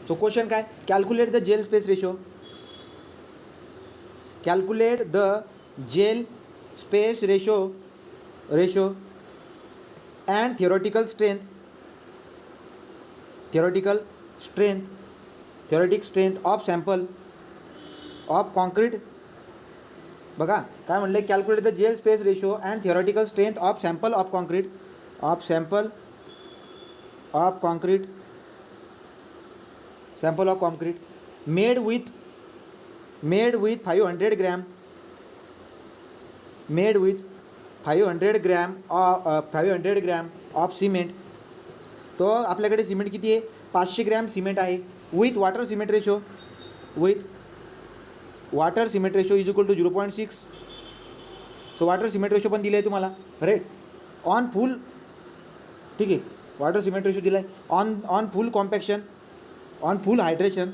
So question काय, calculate the gel space ratio, calculate the gel space ratio and theoretical strength of sample of concrete. बघा काय म्हणले, calculate the gel space ratio and theoretical strength of sample of concrete made with 500 gram of cement. तो आपल्याकडे cement किती आहे, 500 gram cement आहे. With water cement ratio is equal to 0.6. So water cement ratio पण दिले आहे तुम्हाला, right. On फुल, ठीक आहे, वॉटर सिमेंट रेशो दिला आहे. On full compaction, on full hydration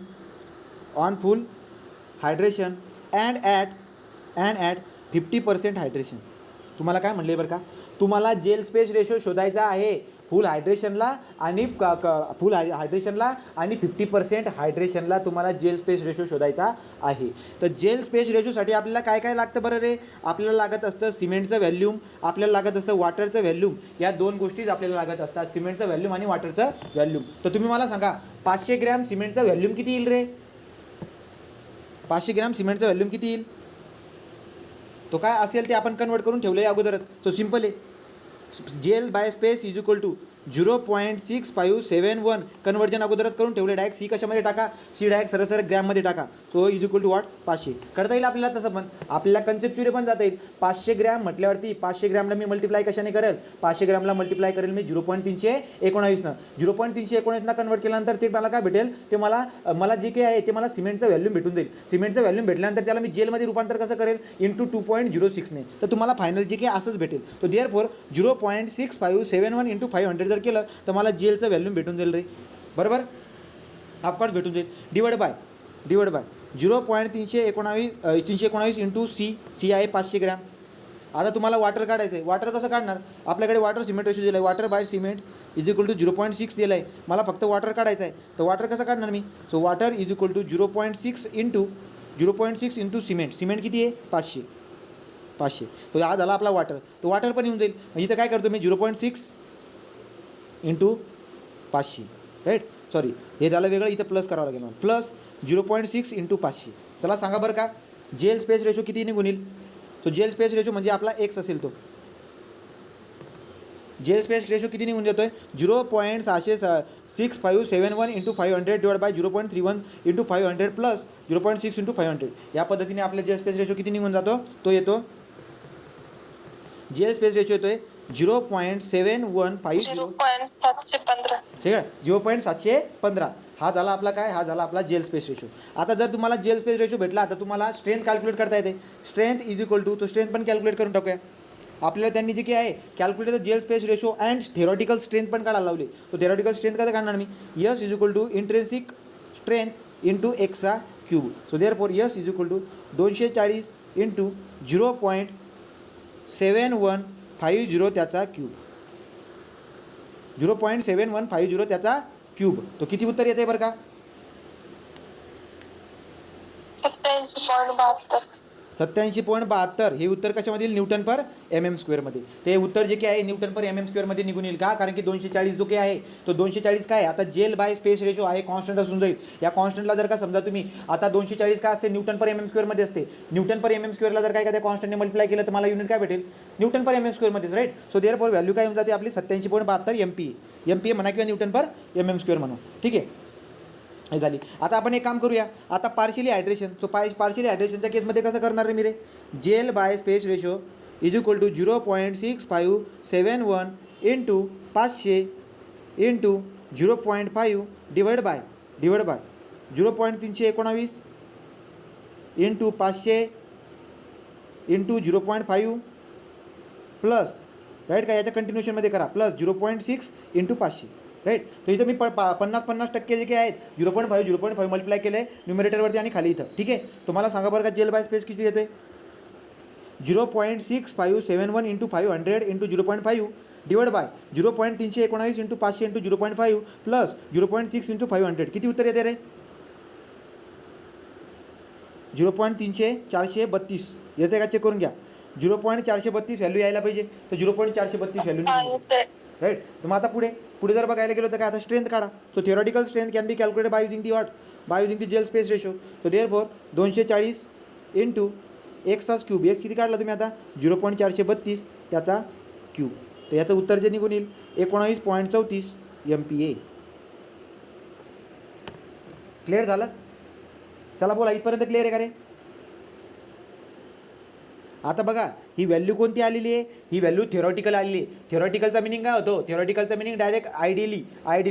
and at 50% hydration. तुम्हाला काय म्हणले बरं का, तुम्हाला जेल स्पेस रेशो शोधायचा आहे फुल हायड्रेशनला आणि 50% हायड्रेशनला तुम्हाला जेल स्पेस रेशो शोधायचा आहे. तर जेल स्पेस रेशोसाठी आपल्याला काय काय लागतं बरं रे, आपल्याला लागत असतं सिमेंटचं व्हॅल्यूम, आपल्याला लागत असतं वॉटरचं व्हॅल्यूम. या दोन गोष्टीच आपल्याला लागत असतात, सिमेंटचं व्हॅल्यूम आणि वॉटरचं व्हॅल्यूम. तर तुम्ही मला सांगा 500 ग्रॅम सिमेंटचं व्हॅल्यूम किती येईल रे, 500 ग्रॅम सिमेंटचं व्हॅल्यूम किती येईल, तो काय असेल ते आपण कन्वर्ट करून ठेवलं आहे अगोदरच. सो सिम्पल आहे, gel by space is equal to 0.6571. Conversion अगोदरच करून ठेवले. डायरेक्ट सी कशामध्ये टाका, सी डायरेक्ट सरळ ग्रॅममध्ये टाका. So is equal to what, 500. करता येईल आपल्याला तसं, पण आपल्याला कन्सेप्च्युअली पण जाता येईल. 500 ग्रॅम म्हटल्यावरती 500 ग्रॅमला मी मल्टिप्लाय कशाने करेल, 500 ग्रॅमला मल्टिप्लाय करेल मी 0.319. 0.319 कन्वर्ट केल्यानंतर ते मला काय भेटेल, ते मला जे काही आहे ते मला सिमेंटचं व्हॅल्यूम भेटून जाईल. सिमेंटचं व्हॅल्यूम भेटल्यानंतर त्याला मी जेलमध्ये रूपांतर कसं करेल, इंटू 2.06ने. तर तुम्हाला फायनल जे काही असंच भेटेल. तो देअरफॉर 0.6571 इंटू 500 जर केलं तर मला जेलचं व्हॅल्यूम भेटून जाईल रे, बरोबर, ऑफकोर्स भेटून जाईल. डिवाइड बाय 0.319 इंटू सी आहे 500 ग्रॅम. आता तुम्हाला वॉटर काढायचं आहे. वॉटर कसं काढणार, आपल्याकडे वॉटर सिमेंट रेशो दिला आहे, water by cement is equal to 0.6 दिलं आहे. मला फक्त वॉटर काढायचं आहे, तर वॉटर कसं काढणार मी, so water is equal to 0.6 into cement किती आहे, 500. तो हा झाला आपला वॉटर, तो वॉटर पण येऊन जाईल. इथं काय करतो मी, 0.6 इंटू 500, राईट. सॉरी, हे झालं वेगळं, इथं प्लस करावं लागेल मला, प्लस 0.6 इंटू 500. चला सांगा बरं का, जेल स्पेस रेशो किती निघून येईल. तो जेल स्पेस रेशो म्हणजे आपला एक्स असेल, तो जेल स्पेस रेशो किती निघून जातो आहे, 0.6571 into 500 divide by 0.31 into 500 plus 0.6 into 500. या पद्धतीने आपल्या जेल स्पेस रेशो किती निघून जातो, तो येतो, जेल स्पेस रेशो येतोय 0.7150, ठीक आहे, 0.715. हा झाला आपला काय, हा झाला आपला जेल स्पेस रेशो. आता जर तुम्हाला जेल स्पेस रेशो भेटला तर तुम्हाला स्ट्रेंथ कॅल्क्युलेट करता येते. स्ट्रेंथ इज इक्वल टू, तो स्ट्रेंथ पण कॅल्क्युलेट करून टाकूया. आपल्याला त्यांनी जे काही आहे calculate the gel space ratio and theoretical strength पण काढायला लावली. तो थेरॉटिकल स्ट्रेंथ कसं काढणार मी, S is equal to intrinsic strength into एक्सचा cube. So therefore S is equal to 240 into 0.7150 त्याचा क्यूब, 0.7150 त्याचा क्यूब. तो किती उत्तर येते बरं का, 87.72. हे उत्तर कशामध्ये, न्यूटन पर MM स्क्वेअरमध्ये. ते उत्तर जे काही आहे न्यूटन पर MM स्क्वेअरमध्ये निघून येईल का, कारण की 240 जो काही आहे तो 240 काय आता जेल बाय स्पेस रेशो आहे, कॉन्स्टंट असून जाईल. या कॉन्स्टंटला जर का समजा तुम्ही आता 240 काय असते, न्यूटन पर MM स्क्वेअरमध्ये असते. न्यूटन पर MM स्क्वेअरला जर काय त्या कॉन्स्टंटने मल्टिप्लाय केलं तर मला युनिट काय भेटेल, न्यूटन पर MM स्क्वेअरमध्येच, राईट. सो देअरफॉर व्हॅल्यू काय होऊन जाते आपली 87.72 MPa म्हणा किंवा न्यूटन पर MM स्क्वेअर म्हणू, ठीक आहे. हे झाली. आता आपण एक काम करूया, आता पार्शियली हायड्रेशन. सो पार्शियली हायड्रेशनच्या केसमध्ये कसं करणार रे मी रे, gel by space ratio is equal to 0.6571 into 500 into 0.5 divide by 0.319 into 500 into 0.5 plus, right, का याच्या कंटिन्युएशनमध्ये करा, प्लस 0.6 इंटू 500, राईट. तर इथं मी 50% जे काही आहेत 0.5 मल्टिप्लाय केलं आहे न्युमरेटरवरती आणि खाली इथं, ठीक आहे. तुम्हाला सांगा बरं का जेल बाय स्पेस किती येते, 0.6571 into 500 into 0.5 divide by 0.319 into 500 into 0.5 plus 0.6 into 500. किती उत्तर येते रे? 0.432 येते का? चेक करून घ्या. 0.432 व्हॅल्यू यायला पाहिजे, तर 0.432 व्हॅल्यू राईट. तर मग आता पुढे जर बघायला गेलो तर काय, आता स्ट्रेंथ काढा. So theoretical strength can be calculated by using the what, by using the gel space ratio. So therefore 240 into एक्सचा क्यूब, एक्स किती काढला तुम्ही आता? 0.432 त्याचा क्यूब. तर याचं उत्तर जे निघून येईल 19.34 MPa. क्लिअर झालं? चला बोला, इथपर्यंत क्लिअर आहे का रे? आता बघा, ही व्हॅल्यू कोणती आलेली आहे? ही व्हॅल्यू थिओरिटिकल आलेली आहे. थिओरिटिकलचा मिनिंग काय होतो? थिओरिटिकलचा मिनिंग डायरेक्ट आयडियली.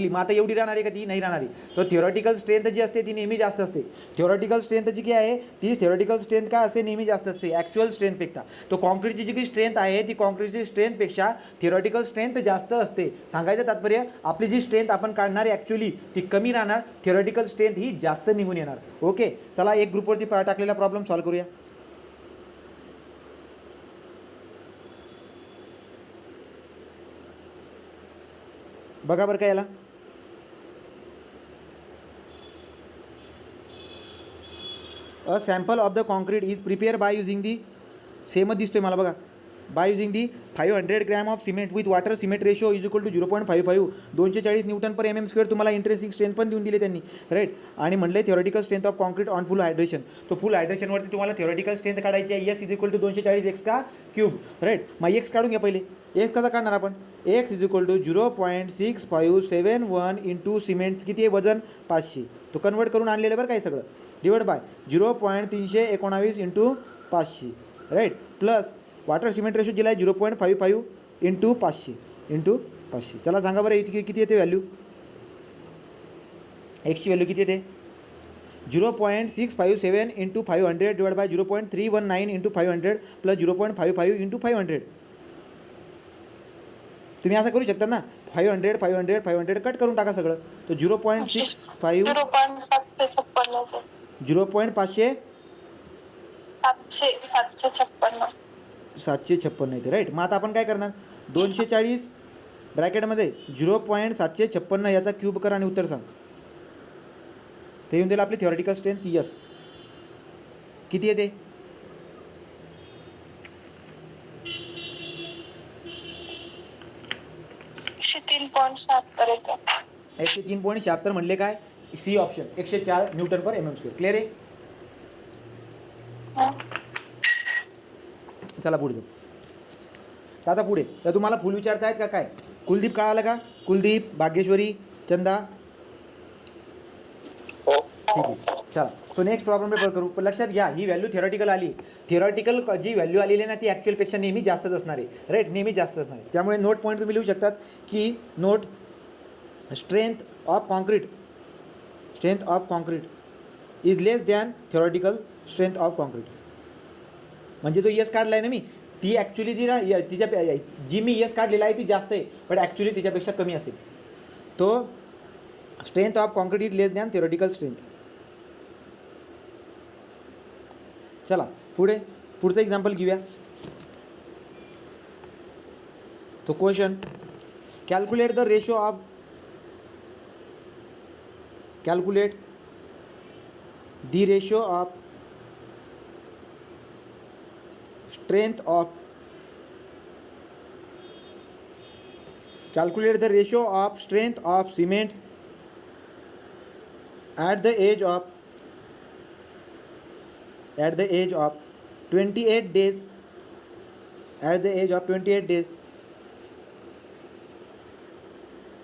मग आता एवढी राहणार आहे का? ती नाही राहणार आहे. तो थिओरिटिकल स्ट्रेंथ जी असते ती नेहमी जास्त असते. थिओरिटिकल स्ट्रेंथ जी काय आहे, ती थिओरिटिकल स्ट्रेंथ काय असते? नेहमी जास्त असते ॲक्च्युअल स्ट्रेंथपेक्षा. तो कॉन्क्रीटची जी काही स्ट्रेंथ आहे ती कॉन्क्रीटची स्ट्रेंथपेक्षा थिओरिटिकल स्ट्रेंथ जास्त असते. सांगायचं तात्पर्य, आपली जी स्ट्रेंथ आपण काढणार आहे ॲक्च्युअली ती कमी राहणार, थिओरिटिकल स्ट्रेंथ ही जास्त निघून येणार. ओके, चला एक ग्रुपवरती टाकलेला प्रॉब्लेम सॉल्व्ह करूया. बघा बरं का याला, a sample of the concrete is prepare by using the, सेमच दिसतोय मला बघा, by using the 500 gram of cement with water cement ratio is equal to 0.55. 240 newton per mm². तुम्हाला इंट्रेन्सिक स्ट्रेंथ पण देऊन दिली त्यांनी, राईट. आणि म्हणले theoretical strength of concrete on full hydration. तो फुल हायड्रेशनवरती तुम्हाला थिओरिटिकल स्ट्रेंथ काढायची आहे. S is equal to 240 X का क्यूब, राईट. मग एक्स काढून घ्या पहिले. एक्स कसा काढणार आपण? X is equal to 0.6571 into cement किती आहे वजन? 500. तो कन्वर्ट करून आणलेलं बरं काय सगळं, divide by 0.319 into 500, right. Plus water cement ratio दिला आहे 0.55 इंटू 500. चला सांगा बरं इतकी किती येते व्हॅल्यू? एक्सची व्हॅल्यू किती येते? 0.657 into 500 divide by 0.319 into 500 plus 0.55 into 500. तुम्ही असं करू शकता ना, 500 कट करून टाका सगळं. तो 0.65 756 येते, राईट. मग आता आपण काय करणार? 240 ब्रॅकेटमध्ये 0.756 याचा क्यूब करा आणि उत्तर सांग. ते येऊन दिलं आपली थिओरिटिकल स्ट्रेंथ. यस, किती येते? 103.76 म्हणले काय? C option, 104 Newton per mm². Clear आहे? चला पुढे जाऊ. तर आता पुढे तर तुम्हाला फुल विचारतायत का काय? कुलदीप कळालं का? कुलदीप, भाग्येश्वरी, चंदा, ठीक आहे. चला, सो नेक्स्ट प्रॉब्लेम पेपर करू. पण लक्षात घ्या, ही व्हॅल्यू थिओरिटिकल आली. थिओरिटिकल जी व्हॅल्यू आलेली आहे ना ती ॲक्च्युअलपेक्षा नेहमी जास्तच असणार आहे, राईट. नेहमी जास्त असणार आहे. त्यामुळे नोट पॉईंट तुम्ही लिहू शकतात की note strength of concrete is less than theoretical strength of concrete. म्हणजे जो यस काढला आहे ना मी, ती ॲक्च्युली तिच्या जी मी यस काढलेला आहे ती जास्त आहे, बट ॲक्च्युली तिच्यापेक्षा कमी असेल. तो strength of concrete is less than theoretical strength. चला पुढचं एक्झाम्पल घेऊया. तो question, calculate the ratio of strength of cement at the age of 28 days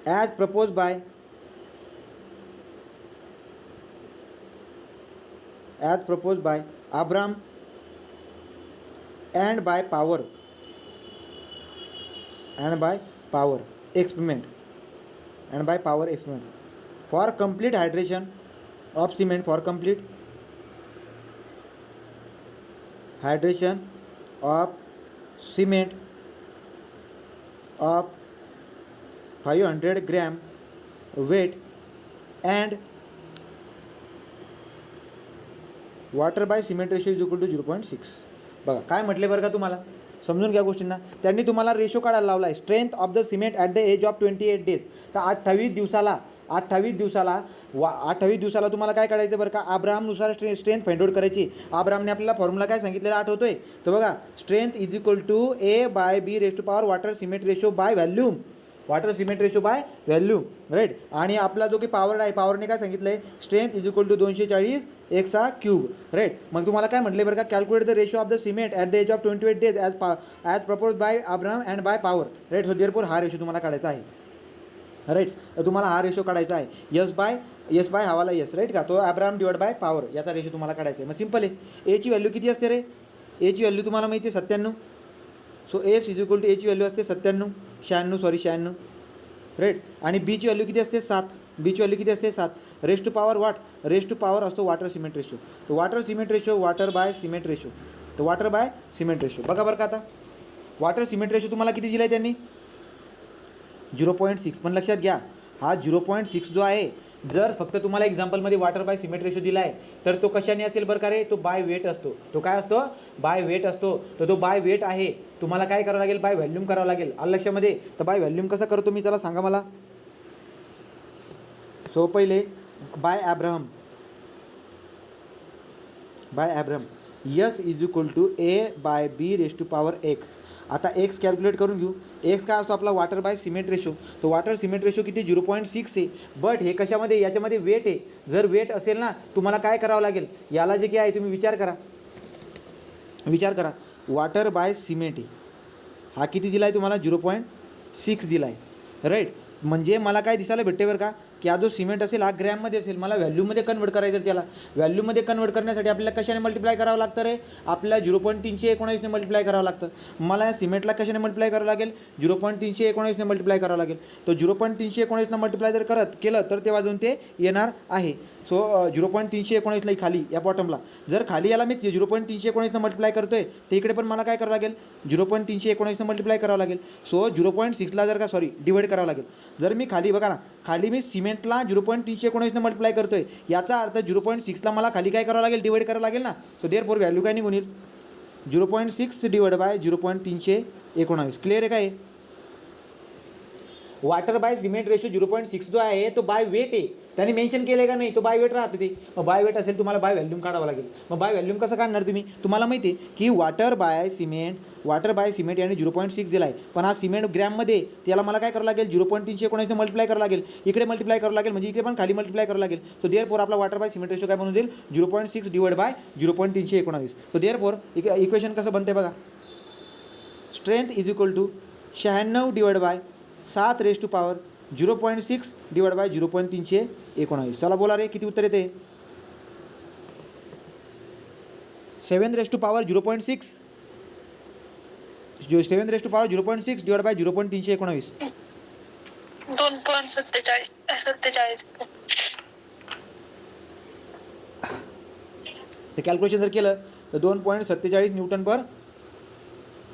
as proposed by Abraham and by power experiment for complete hydration of cement of 500 gram weight and water by cement ratio is equal to 0.6. बघा काय म्हटले बरं का तुम्हाला, समजून घ्या गोष्टींना. त्यांनी तुम्हाला रेशो काढायला लावला आहे, strength of the cement at the age of 28 days. तर 28 दिवसाला तुम्हाला काय काढायचं बरं का, अब्राहमनुसार स्ट्रेंथ फाइंड आउट करायची. अब्राहमने आपल्याला फॉर्म्युला काय सांगितलेला आठवतोय, तर बघा, strength is equal to A by B रेश to power water cement ratio by volume, water cement ratio by volume, right. आणि आपला जो की पॉवर आहे, पॉवरने काय सांगितलं आहे, स्ट्रेंथ इज इक्वल टू 240 एक्सा क्यूब, राईट. मग तुम्हाला काय म्हटले बरं का, calculate the ratio of the cement at the age of 28 days as propose by Abraham and by power, right. So therefore हा रेशो तुम्हाला काढायचा आहे, राईट. तर तुम्हाला हा रेशो काढायचा आहे, यस बाय हवाला यस, राईट का, तो अब्राहम डिवाइड बाय पॉवर, याचा रेशो तुम्हाला काढायचा आहे. मग सिम्पल आहे. एची व्हॅल्यू किती असते रे, एची व्हॅल्यू तुम्हाला माहिती आहे 97. So S is equal to एची व्हॅल्यू असते 96, राईट. आणि बीची व्हॅल्यू किती असते 7, बीची व्हॅल्यू किती असते 7. रेश टू पॉवर वाट, रेश टू पॉवर असतो वॉटर सिमेंट रेशो. तर water cement ratio, water by cement ratio, तर वॉटर बाय सिमेंट रेशो बघा बरं का. आता वॉटर सिमेंट रेशो तुम्हाला किती दिला आहे त्यांनी, 0.6. पण लक्षात घ्या, हा 0.6 जो आहे, जर फक्त तुम्हाला एक्झाम्पलमध्ये वॉटर बाय सिमेंट रेशो दिला आहे, तर तो कशाने असेल बरं का रे, तो बाय वेट असतो. तो काय असतो, बाय वेट असतो. तर तो बाय वेट आहे, तुम्हाला काय करावं लागेल, बाय व्हॅल्यूम करावं लागेल. आलं लक्षामध्ये. तर बाय व्हॅल्यूम कसं करतो मी, चला सांगा मला. सो पहिले by Abraham, S is equal to A by B रेश टू पॉवर एक्स. आता एक्स कॅल्क्युलेट करून घेऊ. एक्स काय असतो आपला, वॉटर बाय सिमेंट रेशो. तो वॉटर सिमेंट रेशो किती, 0.6 आहे. बट हे कशामध्ये, याच्यामध्ये वेट आहे. जर वेट असेल ना, तुम्हाला काय करावं लागेल, याला जे काय आहे तुम्ही विचार करा, वॉटर बाय सिमेंट आहे, हा किती दिला आहे तुम्हाला, 0.6 दिला आहे, राईट. म्हणजे मला काय दिसायला भेटते बरं का, की हा जो सिमेंट असेल हा ग्रॅममध्ये असेल. मला व्हॅल्यूमध्ये कन्वर्ट करायचं, त्याला व्हॅल्यूमध्ये कन्वर्ट करण्यासाठी आपल्याला कशाने मल्टिप्लाय करावं लागतं रे, आपल्याला 0.319ने मल्टिप्लाय करावं लागतं. मला या सिमेंटला कशाने मल्टिप्लाय करावं लागेल, 0.319ने मल्टिप्लाय करावं लागेल. तो 0.319 मल्टिप्लाय जर केलं तर तेव्हा जाऊन ते येणार आहे. सो 0.319 खाली या बॉटमला, जर खाली याला मी 0.319 मल्टिप्लाय करतोय, तर इकडे पण मला काय करावं लागेल, 0.319 मल्टिप्लाय करावं लागेल. सो 0.6ला जर का डिवाइड करावं लागेल. जर मी खाली बघा ना, खाली मी सिमेंटला 0.319 मल्टिप्लाय करतोय, याचा अर्थ 0.6ला मला खाली काय करावं लागेल, डिवाइड करावं लागेल ना. सो देअरफॉर व्हॅल्यू काय निघून येईल, 0.6 डिवाइड बाय 0.319. क्लिअर आहे काय. वॉटर बाय सिमेंट रेशो 0.6 जो आहे तो बाय वेट आहे, त्यांनी मेन्शन केलं का नाही, तो बाय वेट राहते ते. मग बाय वेट असेल, तुम्हाला बाय व्हॅल्यूम काढावं लागेल. मग बाय व्हॅल्यूम कसं काढणार तुम्ही, तुम्हाला माहिती आहे की वॉटर बाय सिमेंट याने 0.6 दिला आहे, पण हा सिमेंट ग्रॅममध्ये, त्याला मला काय करावं लागेल, 0.319 मल्टिप्लाय करावं लागेल. इकडे मल्टिप्लाय करावं लागेल, म्हणजे इकडे पण खाली मल्टिप्लाय करावं लागेल. सो देअरफॉर आपला वॉटर बाय सिमेंट रेशो काय बनून जाईल, 0.6 divide by 0.319. So therefore equation कसं बनते बघा, strength is equal to 96 divide by 7 raise to power 0.6 divide by 0.319. चला बोला रे, किती उत्तर येते, 7 raise to power 0.6, 7 raise to power 0.6 divide by 0.319. 2.47. ते कॅल्क्युलेशन जर केलं तर 2.47 न्यूटन पर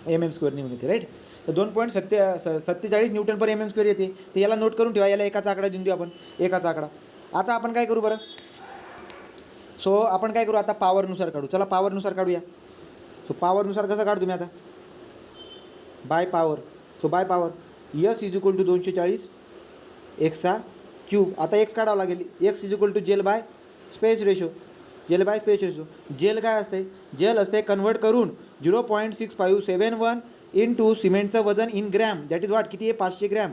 mm स्क्वेअर निघून येते, राईट. तर 2.47 न्यूटन पर mm स्क्वेअर येते. तर याला नोट करून ठेवा, याला एकाचा आकडा देऊन देऊ आपण, एकाचा आकडा. आता आपण काय करू बरं, सो आपण काय करू आता, पॉवरनुसार काढू. चला पॉवरनुसार काढूया. सो पॉवरनुसार कसं काढू तुम्ही आता, by power. So by power S is equal to 240 एक्सचा क्यूब. आता एक्स काढावं लागेल, X is equal to gel by space ratio. Gel काय असते, जेल असते कन्वर्ट करून 0.6571 इंटू सिमेंटचं वजन in gram, that is what, किती आहे, 500 ग्रॅम,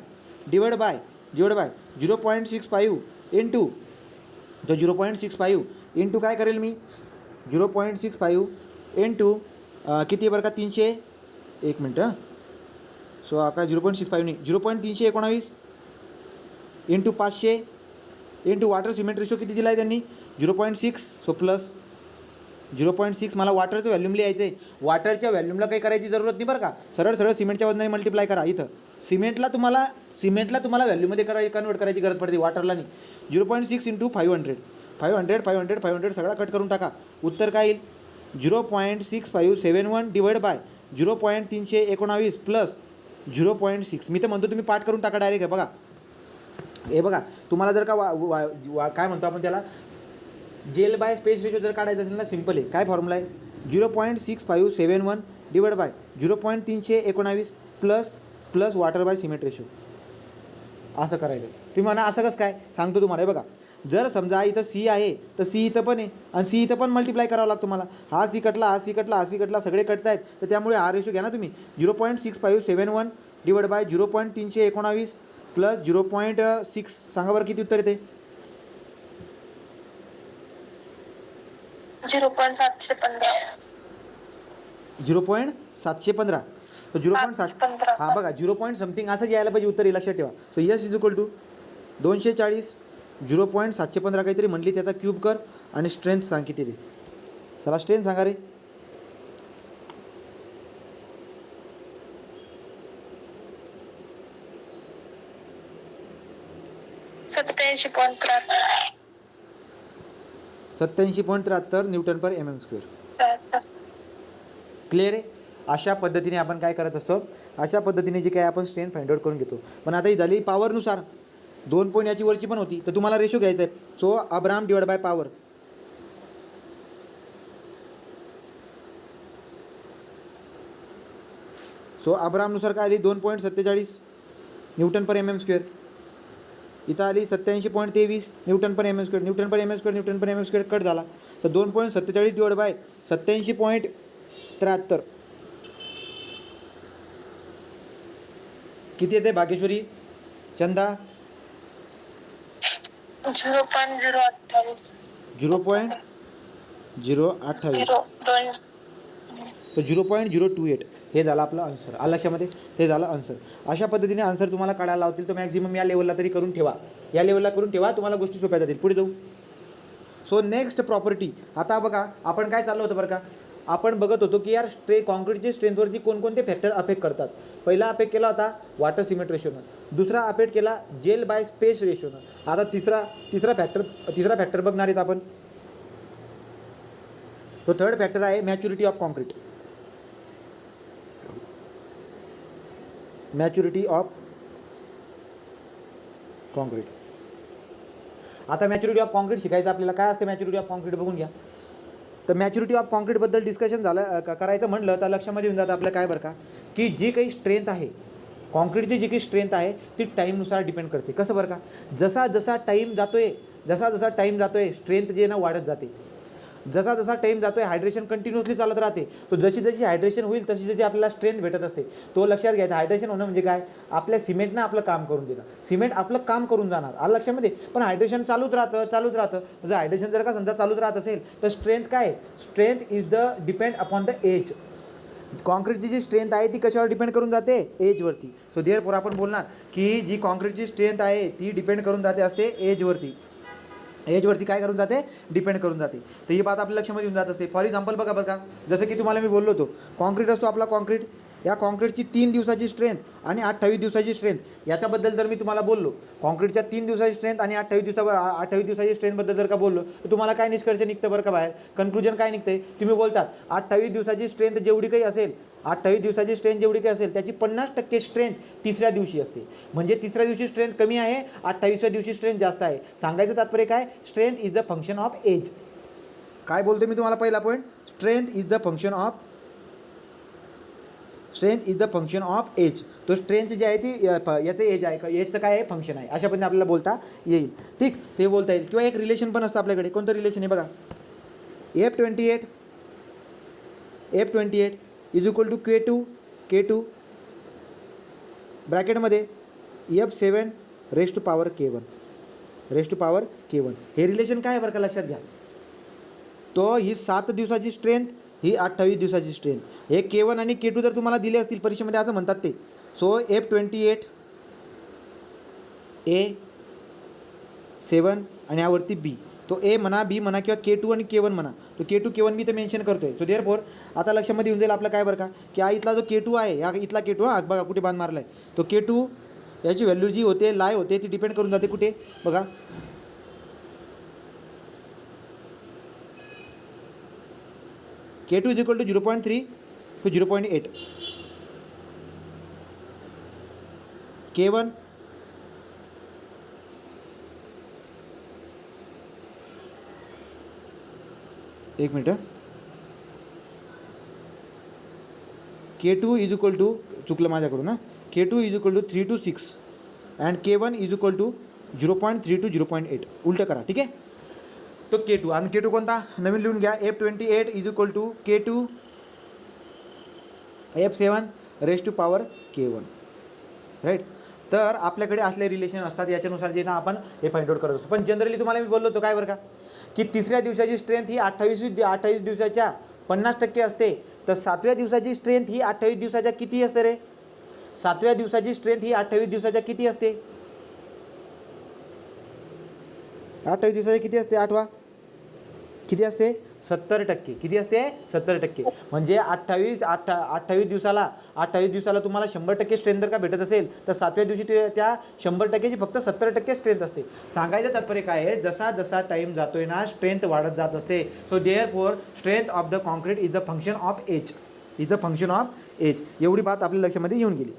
डिवाइड बाय 0.65 इंटू, तो 0.65 इंटू काय करेल मी, 0.65 इंटू किती बरं का, 300, एक मिनटं. सो आता 0.65 नाही, 0.319 into 500 into water cement ratio किती दिला आहे त्यांनी, 0.6. So plus 0.6. मला वॉटरचं व्हॅल्यूम लिहायचं आहे. वॉटरच्या व्हॅल्यूमला काही करायची जरूरत नाही बरं का, सरळ सिमेंटच्या वजनाने मल्टिप्लाय करा. इथं सिमेंटला तुम्हाला व्हॅल्यूमध्ये कन्वर्ट करायची गरज पडते, वॉटरला नाही. 0.6 इंटू 500 सगळा कट करून टाका. उत्तर काय येईल, 0.6571 डिवाइड बाय 0.319 प्लस 0.6. मी तर म्हणतो तुम्ही पाठ करून टाका डायरेक्ट. बघा हे बघा, तुम्हाला जर का काय म्हणतो आपण त्याला, जेल बाय स्पेस रेशो जर काढायचं असेल ना, सिम्पल आहे. काय फॉर्म्युला आहे, 0.6571 divide by 0.319 plus water by cement ratio. असं करायचं. तुम्ही म्हणा असं कसं काय, सांगतो तुम्हाला. हे बघा, जर समजा इथं सी आहे तर सी इथं पण आहे आणि सी इथं पण मल्टिप्लाय करावं लागतं मला. हा सी कटला, हा सी कटला, हा सी कटला, सगळे कटत आहेत. तर त्यामुळे हा रेशो घ्या ना तुम्ही. 0.6571 डिवाइड बाय 0.319 प्लस 0.6. सांगा बरं किती उत्तर येते. 0.715. 0.715. तर 0.7. 715. हां बघा, 0. समथिंग असं यायला पाहिजे उत्तर, लक्षात ठेवा. So S is equal to 240 0.715 काहीतरी म्हणली, त्याचा क्यूब कर आणि स्ट्रेंथ सांग किती ते. चला स्ट्रेंथ सांगा रे. सत्याऐंशी point 87.73 Newton per mm square. Clear आहे. अशा पद्धतीने आपण काय करत असतो, अशा पद्धतीने जे काय आपण स्ट्रेंथ फाइंड आउट करून घेतो. पण आता ही झाली पॉवरनुसार. 2 पॉईंट याची वरची पण होती, तर तुम्हाला रेशो घ्यायचा आहे. So Abrams divide by power. So अब्रामनुसार काय आली 2.47 न्यूटन पर mm स्क्वेअर. इथं आली 87.23 Newton per mm square. Newton per mm square, Newton per mm square cut झाला. तर 2.47 डिवाइड बाय 87.73 किती येते भाग्यश्वरी, चंदा? 0.028. 0.028. तर 0.028 हे झालं आपलं आन्सर. आलं लक्षामध्ये, ते झालं आन्सर. अशा पद्धतीने आन्सर तुम्हाला काढायला लावतील. तर मॅक्झिमम या लेवलला तरी करून ठेवा, या लेवलला करून ठेवा, तुम्हाला गोष्टी सोप्या जातील. पुढे जाऊ. So next property. आता बघा आपण काय चाललं होतं बरं का, आपण बघत होतो की यार कॉन्क्रीटच्या स्ट्रेंथवरती कोणकोणते फॅक्टर अफेक्ट करतात. पहिला अफेक्ट केला होता वॉटर सिमेंट रेशोनं, दुसरा अफेक्ट केला जेल बाय स्पेस रेशोनं. आता तिसरा फॅक्टर बघणार आहेत आपण. तो थर्ड फॅक्टर आहे maturity of concrete. Maturity of concrete. आता मॅच्युरिटी ऑफ कॉन्क्रीट शिकायचं आपल्याला. काय असते मॅच्युरिटी ऑफ कॉन्क्रीट बघून घ्या. तर मॅच्युरिटी ऑफ कॉन्क्रीटबद्दल डिस्कशन झालं करायचं म्हटलं तर लक्षामध्ये येऊन जातं आपलं काय बरं का, की जी काही स्ट्रेंथ आहे कॉन्क्रीटची, जी काही स्ट्रेंथ आहे ती टाईमनुसार डिपेंड करते. कसं बरं का, जसा जसा टाईम जातोय स्ट्रेंथ जी आहे ना वाढत जाते. जसा जसा टाईम जातोय हायड्रेशन कंटिन्युअसली चालत राहते. सो जशी जशी हायड्रेशन होईल तशी आपल्याला स्ट्रेंथ भेटत असते. तो लक्षात घ्यायचा. हायड्रेशन होणं म्हणजे काय, आपल्या सिमेंटनं आपलं काम करून देणं. सिमेंट आपलं काम करून जाणार, आलं लक्षामध्ये. पण हायड्रेशन चालूच राहतं. जर हायड्रेशन जर का समजा चालूच राहत असेल तर स्ट्रेंथ काय, strength is the depend upon the age. कॉन्क्रीटची जी स्ट्रेंथ आहे ती कशावर डिपेंड करून जाते, एजवरती. सो देअरफॉर आपण बोलणार की जी कॉन्क्रीटची स्ट्रेंथ आहे ती डिपेंड करून जाते असते एजवरती. एजवरती काय करून जाते, डिपेंड करून जाते. तर ही बात आपल्या लक्षामध्ये येऊन जात असते. फॉर एक्झाम्पल बघा बरं का, जसं की तुम्हाला मी बोललो होतो, कॉन्क्रीट असतो आपला कॉन्क्रीट. या कॉन्क्रीटची 3 दिवसाची स्ट्रेंथ आणि 28 दिवसाची स्ट्रेंथ, याच्याबद्दल जर मी तुम्हाला बोललो, कॉन्क्रीटच्या 3 दिवसाची स्ट्रेंथ आणि 28 दिवसाची स्ट्रेंथबद्दल जर का बोललो, तर तुम्हाला काय निष्कर्ष निघतं बरं का बाहेर, कन्क्लुजन काय निघतंय. तुम्ही बोलतात 28 दिवसाची स्ट्रेंथ जेवढी काही असेल, 28 दिवसाची स्ट्रेंथ जेवढी काही असेल त्याची 50% स्ट्रेंथ तिसऱ्या दिवशी असते. म्हणजे तिसऱ्या दिवशी स्ट्रेंथ कमी आहे, 28व्या दिवशी स्ट्रेंथ जास्त आहे. सांगायचं तात्पर्य काय, strength is the function of age. काय बोलतो मी तुम्हाला पहिला point, strength is the function of age. तो स्ट्रेंथ जी आहे ती याचं एज आहे का, एजचं काय आहे, फंक्शन आहे. अशा पद्धतीने आपल्याला बोलता येईल. ठीक, ते बोलता येईल. किंवा एक रिलेशन पण असतं आपल्याकडे. कोणतं रिलेशन आहे बघा, F28 is equal to K2 ब्रॅकेटमध्ये F7 raise to power K1. हे रिलेशन काय आहे बरं का, लक्षात घ्या. तो ही 7 दिवसाची स्ट्रेंथ, ही 28 दिवसाची स्ट्रेंथ. हे K1 आणि K2 जर तुम्हाला दिले असतील परीक्षेमध्ये असं म्हणतात ते. सो F28 A7 आणि यावरती B. तो ए म्हणा, बी म्हणा किंवा K2 आणि K1 म्हणा. तो K2 K1 मी तर मेन्शन करतोय. सो देअरफॉर आता लक्षामध्ये येऊन जाईल आपलं काय बरं का, की इथला जो K2 आहे, या इथला K2, बघा कुठे बांध मारला आहे. तो K2 याची व्हॅल्यू जी होते, लाय होते, ती डिपेंड करून जाते कुठे बघा, K2 is equal to 0.3 to 0.8. K1 एक minute, K2 is equal to, चुकलं माझ्याकडून ना, K2 is equal to 3 to 6 and K1 is equal to 0.3 to 0.8. उलटं करा, ठीक आहे. तो K2 आणि K2 कोणता नवीन लिहून घ्या. F28 is equal to K2 F7 raise to power K1, right. तर आपल्याकडे असले रिलेशन असतात, याच्यानुसार जे ना आपण हे फाइंड आउट करत असतो. पण जनरली तुम्हाला मी बोललो होतो काय बरं का, की तिसऱ्या दिवसाची स्ट्रेंथ ही 28 दिवसाच्या 50% असते. तर 7व्या दिवसाची स्ट्रेंथ ही 28 दिवसाच्या किती असते रे? 7व्या दिवसाची स्ट्रेंथ ही 28 दिवसाच्या किती असते? 28 दिवसाची किती असते? आठवा किती असते? 70%. किती असते? 70%. म्हणजे 28 दिवसाला तुम्हाला 100% स्ट्रेंथ जर का भेटत असेल तर 7व्या दिवशी त्या 100%ची फक्त 70% स्ट्रेंथ असते. सांगायचं तात्पर्य काय आहे, जसा जसा टाईम जातोय ना स्ट्रेंथ वाढत जात असते. So therefore strength of the concrete is the function of age, एवढी बात आपल्या लक्षामध्ये येऊन गेली.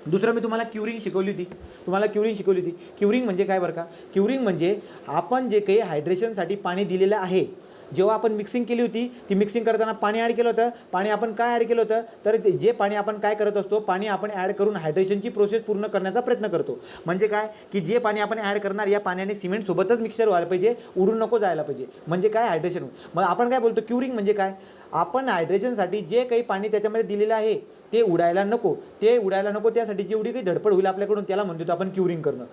दुसरं मी तुम्हाला क्युरिंग शिकवली होती. क्युरिंग म्हणजे काय बरं का, क्युरिंग म्हणजे आपण जे काही हायड्रेशनसाठी पाणी दिलेलं आहे, जेव्हा आपण मिक्सिंग केली होती, ती मिक्सिंग करताना पाणी ॲड केलं होतं. पाणी आपण काय ॲड केलं होतं, तर जे पाणी आपण काय करत असतो, पाणी आपण ॲड करून हायड्रेशनची प्रोसेस पूर्ण करण्याचा प्रयत्न करतो. म्हणजे काय, की जे पाणी आपण ॲड करणार या पाण्याने सिमेंटसोबतच मिक्सर व्हायला पाहिजे, उडून नको जायला पाहिजे. म्हणजे काय, हायड्रेशन. मग आपण काय बोलतो, क्युरिंग म्हणजे काय, आपण हायड्रेशनसाठी जे काही पाणी त्याच्यामध्ये दिलेलं आहे ते उडायला नको, त्यासाठी जेवढी काही धडपड होईल आपल्याकडून त्याला म्हणतो आपण क्युरिंग करणं.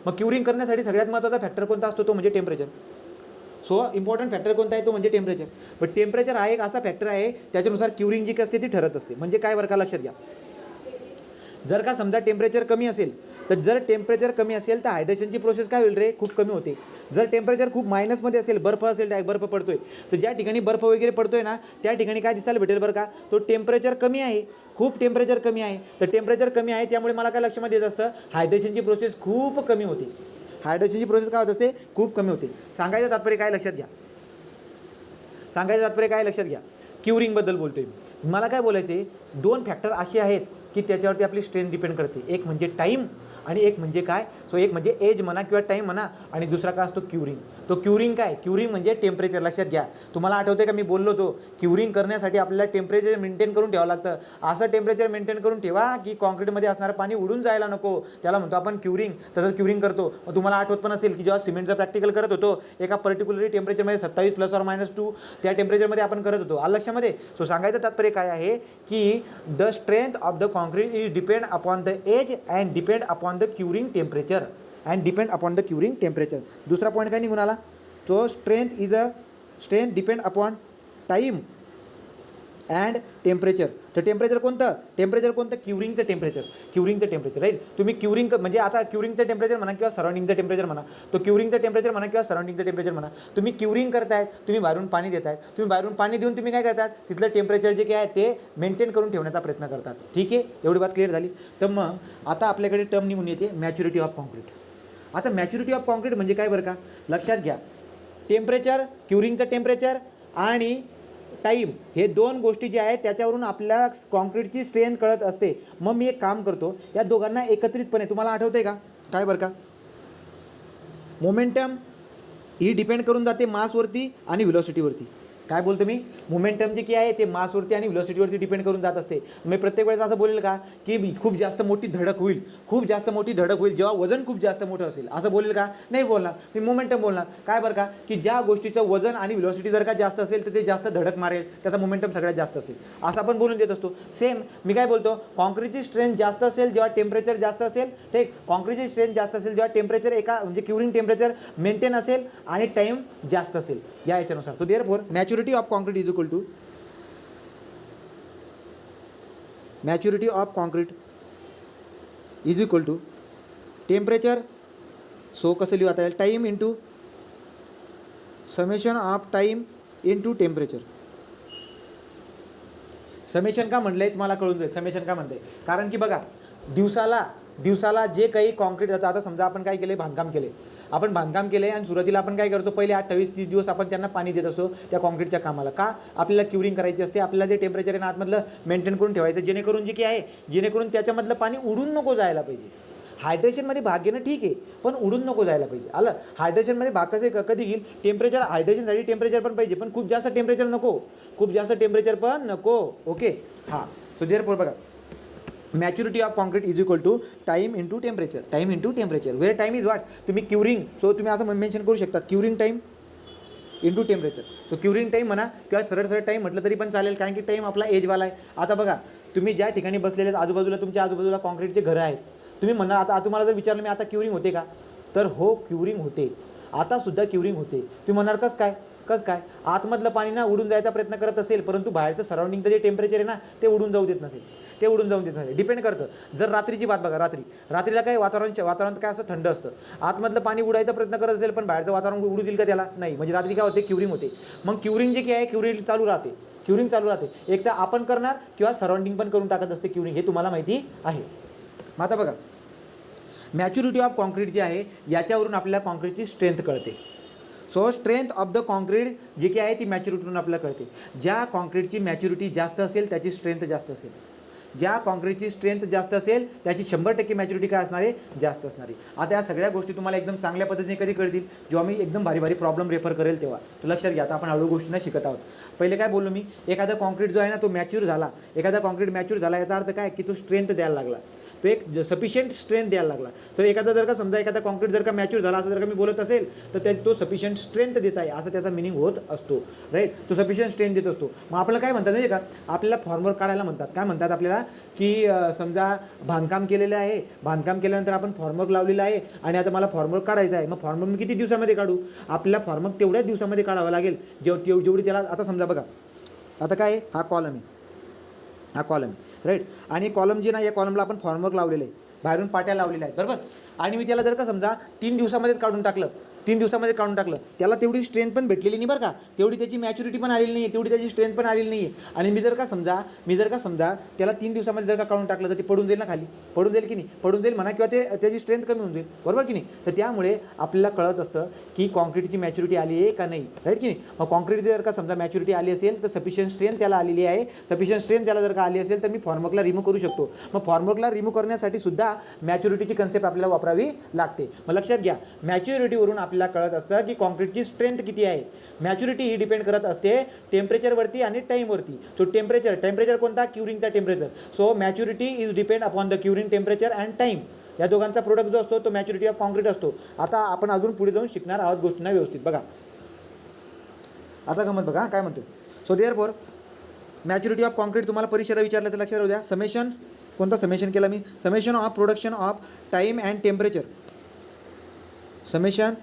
मग क्युरिंग करण्यासाठी सगळ्यात महत्त्वाचा फॅक्टर कोणता असतो, तो म्हणजे टेम्परेचर. सो इम्पॉर्टंट फॅक्टर कोणता आहे, तो म्हणजे टेम्परेचर. बट टेम्परेचर हा एक असा फॅक्टर आहे त्याच्यानुसार क्युरिंग जी असते ती ठरत असते. म्हणजे काय बरं का, लक्षात घ्या, जर का समजा टेम्परेचर कमी असेल तर हायड्रेशनची प्रोसेस काय होईल रे, खूप कमी होते. जर टेम्परेचर खूप मायनसमध्ये असेल, बर्फ पडतोय, तर ज्या ठिकाणी बर्फ वगैरे पडतोय ना त्या ठिकाणी काय दिसायला भेटेल बरं का, तो टेम्परेचर कमी आहे, खूप टेम्परेचर कमी आहे. तर टेम्परेचर कमी आहे त्यामुळे मला काय लक्षामध्ये येत असतं, हायड्रेशनची प्रोसेस खूप कमी होते. खूप कमी होते. सांगायचं तात्पर्य काय लक्षात घ्या, क्युरिंगबद्दल बोलतोय मी. मला काय बोलायचं आहे, 2 फॅक्टर असे आहेत की त्याच्यावरती आपली स्ट्रेंथ डिपेंड करते. एक म्हणजे टाईम आणि एक म्हणजे काय, सो एक म्हणजे एज म्हणा किंवा टाईम म्हणा, आणि दुसरा काय असतो, क्युरिंग. तो क्युरिंग म्हणजे टेम्परेचर. लक्षात घ्या, तुम्हाला आठवते का मी बोललो होतो, क्युरिंग करण्यासाठी आपल्याला टेम्परेचर मेंटेन करून ठेवावं लागतं. असं टेम्परेचर मेंटेन करून ठेवा की कॉन्क्रीटमध्ये असणारं पाणी उडून जायला नको, त्याला म्हणतो आपण क्युरिंग. तसंच क्युरिंग करतो. मग तुम्हाला आठवत पण असेल की जेव्हा सिमेंटचं प्रॅक्टिकल करत होतो, एका पर्टिक्युलर टेम्परेचरमध्ये 27 ± 2 त्या टेम्परेचरमध्ये आपण करत होतो. आलं लक्षामध्ये. सो सांगायचं तात्पर्य काय आहे की the strength of the concrete is depend upon the age and depend upon the curing temperature. दुसरा पॉईंट काय निघून आला, तो strength depend upon time and temperature. तर टेम्परेचर कोणतं, क्युरिंगचं टेम्परेचर राईट. तुम्ही क्युरिंग म्हणजे आता क्युरिंगचं टेम्परेचर म्हणा किंवा सराउंडिंगचं टेम्परेचर म्हणा, तो क्युरिंगचं टेम्परेचर म्हणा किंवा सराउंडिंगचं टेम्परेचर म्हणा, तुम्ही क्युरिंग करतायत, तुम्ही बाहेरून पाणी देतायत, देऊन तुम्ही काय करतात, तिथलं टेम्परेचर जे काय आहे ते मेंटेन करून ठेवण्याचा प्रयत्न करतात. ठीक आहे, एवढी बात क्लिअर झाली. तर मग आता आपल्याकडे टर्म निघून येते मॅच्युरिटी ऑफ कॉन्क्रीट. आता मॅच्युरिटी ऑफ कॉन्क्रीट म्हणजे काय बरं का, लक्षात घ्या, टेम्परेचर, क्युरिंगचं टेम्परेचर आणि टाईम हे 2 गोष्टी ज्या आहेत त्याच्यावरून आपल्याला कॉन्क्रीटची स्ट्रेंथ कळत असते. मग मी एक काम करतो, या दोघांना एकत्रितपणे, तुम्हाला आठवतं आहे का काय बरं का, मोमेंटम ही डिपेंड करून जाते मासवरती आणि व्हेलॉसिटीवरती. काय बोलतो मी, मोमेंटम जे की आहे ते मासवरती आणि व्हेलॉसिटीवरती डिपेंड करून जात असते. मी प्रत्येक वेळेस असं बोलेल का की खूप जास्त मोठी धडक होईल जेव्हा वजन खूप जास्त मोठं असेल, असं बोलेल का, नाही बोलणार. मी मोमेंटम बोलणार. काय बरं का, की ज्या गोष्टीचं वजन आणि व्हेलॉसिटी जर का जास्त असेल तर ते जास्त धडक मारेल, त्याचा मोमेंटम सगळ्यात जास्त असेल, असं आपण बोलून देत असतो. सेम मी काय बोलतो, कॉन्क्रीटची स्ट्रेंथ जास्त असेल जेव्हा टेम्परेचर जास्त असेल, ठीक, कॉन्क्रीटची स्ट्रेंथ जास्त असेल जेव्हा टेम्परेचर म्हणजे क्युरिंग टेम्परेचर मेंटेन असेल आणि टाईम जास्त असेल, या याच्यानुसार. So therefore maturity of concrete is equal to temperature. So कसं लिहू आता, time into summation of time into temperature. Summation का म्हटलं आहे तुम्हाला कळून जाईल. समेशन का म्हणतं आहे, कारण की बघा, दिवसाला जे काही कॉन्क्रीट जातं, आता समजा आपण काय केलं, बांधकाम केले आणि सुरुवातीला आपण काय करतो, पहिले 28-30 दिवस आपण त्यांना पाणी देत असतो त्या कॉन्क्रीटच्या कामाला. का, आपल्याला क्युरिंग करायची असते, आपल्याला जे टेम्परेचर आहे ना आतमधलं मेंटेन करून ठेवायचं, जेणेकरून जे की आहे, जेणेकरून त्याच्यामधलं पाणी उडून नको जायला पाहिजे. हायड्रेशनमध्ये भाग घेणं ठीक आहे, पण उडून नको जायला पाहिजे. आलं, हायड्रेशनमध्ये भाग कसे कधी घेईल, टेम्परेचर, हायड्रेशनसाठी टेम्परेचर पण पाहिजे, पण खूप जास्त टेम्परेचर नको, खूप जास्त टेम्परेचर पण नको. ओके हां. सो देअरफॉर बघा, maturity of concrete is equal to time into temperature, time into temperature, where time is what, तुम्ही क्युरिंग, सो तुम्ही असं मेन्शन करू शकता, curing time into temperature. So curing time म्हणा किंवा सरळ सरळ टाईम म्हटलं तरी पण चालेल, कारण की टाईम आपला एजवाला आहे. आता बघा, तुम्ही ज्या ठिकाणी बसलेले आहेत आजूबाजूला, तुमच्या आजूबाजूला कॉन्क्रीटचे घरं आहेत, तुम्ही म्हणा आता तुम्हाला जर विचारलं मी आता क्युरिंग होते का, तर हो क्युरिंग होते, आतासुद्धा क्युरिंग होते. तुम्ही म्हणाल कसं काय, कसं काय, आतमधलं पाणी ना उडून जायचा प्रयत्न करत असेल, परंतु बाहेरचं सराउंडिंगचं जे टेम्परेचर आहे ना ते उडून जाऊ देत नसेल, ते उडून जाऊन देत नसेल. डिपेंड करतं. जर रात्रीची बात बघा, रात्रीला काय वातावरण काय असं थंड असतं, आतमधलं पाणी उडायचा प्रयत्न करत असेल पण बाहेरचं वातावरण उडू देईल का त्याला, नाही. म्हणजे रात्री काय होते, क्युरिंग होते. मग क्युरिंग जे काय आहे, क्युरिंग चालू राहते, एक तर आपण करणार किंवा सराउंडिंग पण करून टाकत असते क्युरिंग, हे तुम्हाला माहिती आहे. मग आता बघा, मॅच्युरिटी ऑफ कॉन्क्रीट जे आहे याच्यावरून आपल्याला कॉन्क्रीटची स्ट्रेंथ कळते. So strength of the concrete जी काही आहे ती मॅच्युरिटीवरून आपल्याला कळते. ज्या कॉन्क्रीटची मॅच्युरिटी जास्त असेल त्याची स्ट्रेंथ जास्त असेल, ज्या कॉन्क्रीटची स्ट्रेंथ जास्त असेल त्याची 100% मॅच्युरिटी काय असणार आहे, जास्त असणार आहे. आता या सगळ्या गोष्टी तुम्हाला एकदम चांगल्या पद्धतीने कधी कळतील, जेव्हा मी एकदम भारी भारी प्रॉब्लेम रेफर करेल तेव्हा. तो लक्षात घ्या. आता आपण हळू गोष्टींना शिकत आहोत. पहिले काय बोललो मी, एखादा कॉन्क्रीट जो आहे ना तो मॅच्युअर झाला, एखादा कॉन्क्रीट मॅच्युअर झाला याचा अर्थ काय की तो स्ट्रेंथ द्यायला लागला, तो एक सफिशियंट स्ट्रेंथ द्यायला लागला. तर एखादा जर का समजा एखादा कॉन्क्रीट जर का मॅच्युअर झाला असं जर का मी बोलत असेल तर तो सफिशियंट स्ट्रेंथ देत आहे असं त्याचा मिनिंग होत असतो. राईट, तो सफिशियंट स्ट्रेंथ देत असतो. मग आपल्याला काय म्हणतात नाही का, आपल्याला फॉर्मवर्क काढायला म्हणतात. काय म्हणतात आपल्याला की समजा बांधकाम केलेलं आहे, बांधकाम केल्यानंतर आपण फॉर्मवर्क लावलेलं आहे आणि आता मला फॉर्मवर्क काढायचं आहे. मग फॉर्मवर्क मी किती दिवसामध्ये काढू, आपल्याला फॉर्मवर्क तेवढ्याच दिवसामध्ये काढावं लागेल जेवढी त्याला. आता समजा बघा, आता काय आहे, हा कॉलम आहे, हा कॉलम राईट, आणि कॉलम जे ना या कॉलमला आपण फॉर्मवर्क लावलेलं आहे, बाहेरून पाट्या लावलेल्या आहेत बरोबर, आणि मी त्याला जर का समजा 3 दिवसामध्येच काढून टाकलं, त्याला तेवढी स्ट्रेंथ पण भेटलेली नाही बरं का, तेवढी त्याची मॅच्युरिटी पण आलेली नाही आहे, तेवढी त्याची स्ट्रेंथ पण आलेली नाही आहे. आणि मी जर का समजा त्याला 3 दिवसामध्ये जर का काढून टाकलं तर ते पडून जाईल ना खाली, पडून जाईल की नाही, पडून जाईल म्हणा, किंवा त्याची स्ट्रेंथ कमी होऊन जाईल बरोबर की नाही. तर त्यामुळे आपल्याला कळत असतं की कॉन्क्रीटची मॅच्युरिटी आली आहे का नाही, राईट की नाही. मग कॉन्क्रीट जर का समजा मॅच्युरिटी आली असेल तर सफिशियंट स्ट्रेंथ त्याला आलेली आहे, सफिशियंट स्ट्रेंथ त्याला जर का आली असेल तर मी फॉर्मवर्कला रिमूव्ह करू शकतो. मग फॉर्मवर्कला रिमूव्ह करण्यासाठी सुद्धा मॅच्युरिटीची कन्सेप्ट आपल्याला वापरावी लागते. मग लक्षात घ्या, मॅच्युरिटीवरून आपल्याला कळत असतं की कॉन्क्रीटची स्ट्रेंथ किती आहे. मॅच्युरिटी ही डिपेंड करत असते टेम्परेचरवरती आणि टाईमवरती. सो टेम्परेचर कोणता, क्युरिंगचा temperature. So maturity is depend upon the curing temperature and time. या दोघांचा प्रोडक्ट जो असतो तो मॅच्युरिटी ऑफ कॉन्क्रीट असतो. आता आपण अजून पुढे जाऊन शिकणार आहोत गोष्टींना व्यवस्थित. बघा आता गमत बघा काय म्हणतो. So therefore maturity of concrete तुम्हाला परीक्षेला विचारलं तर लक्षात राहू द्या. समेशन, कोणता समेशन केला मी, summation of production of time and temperature, summation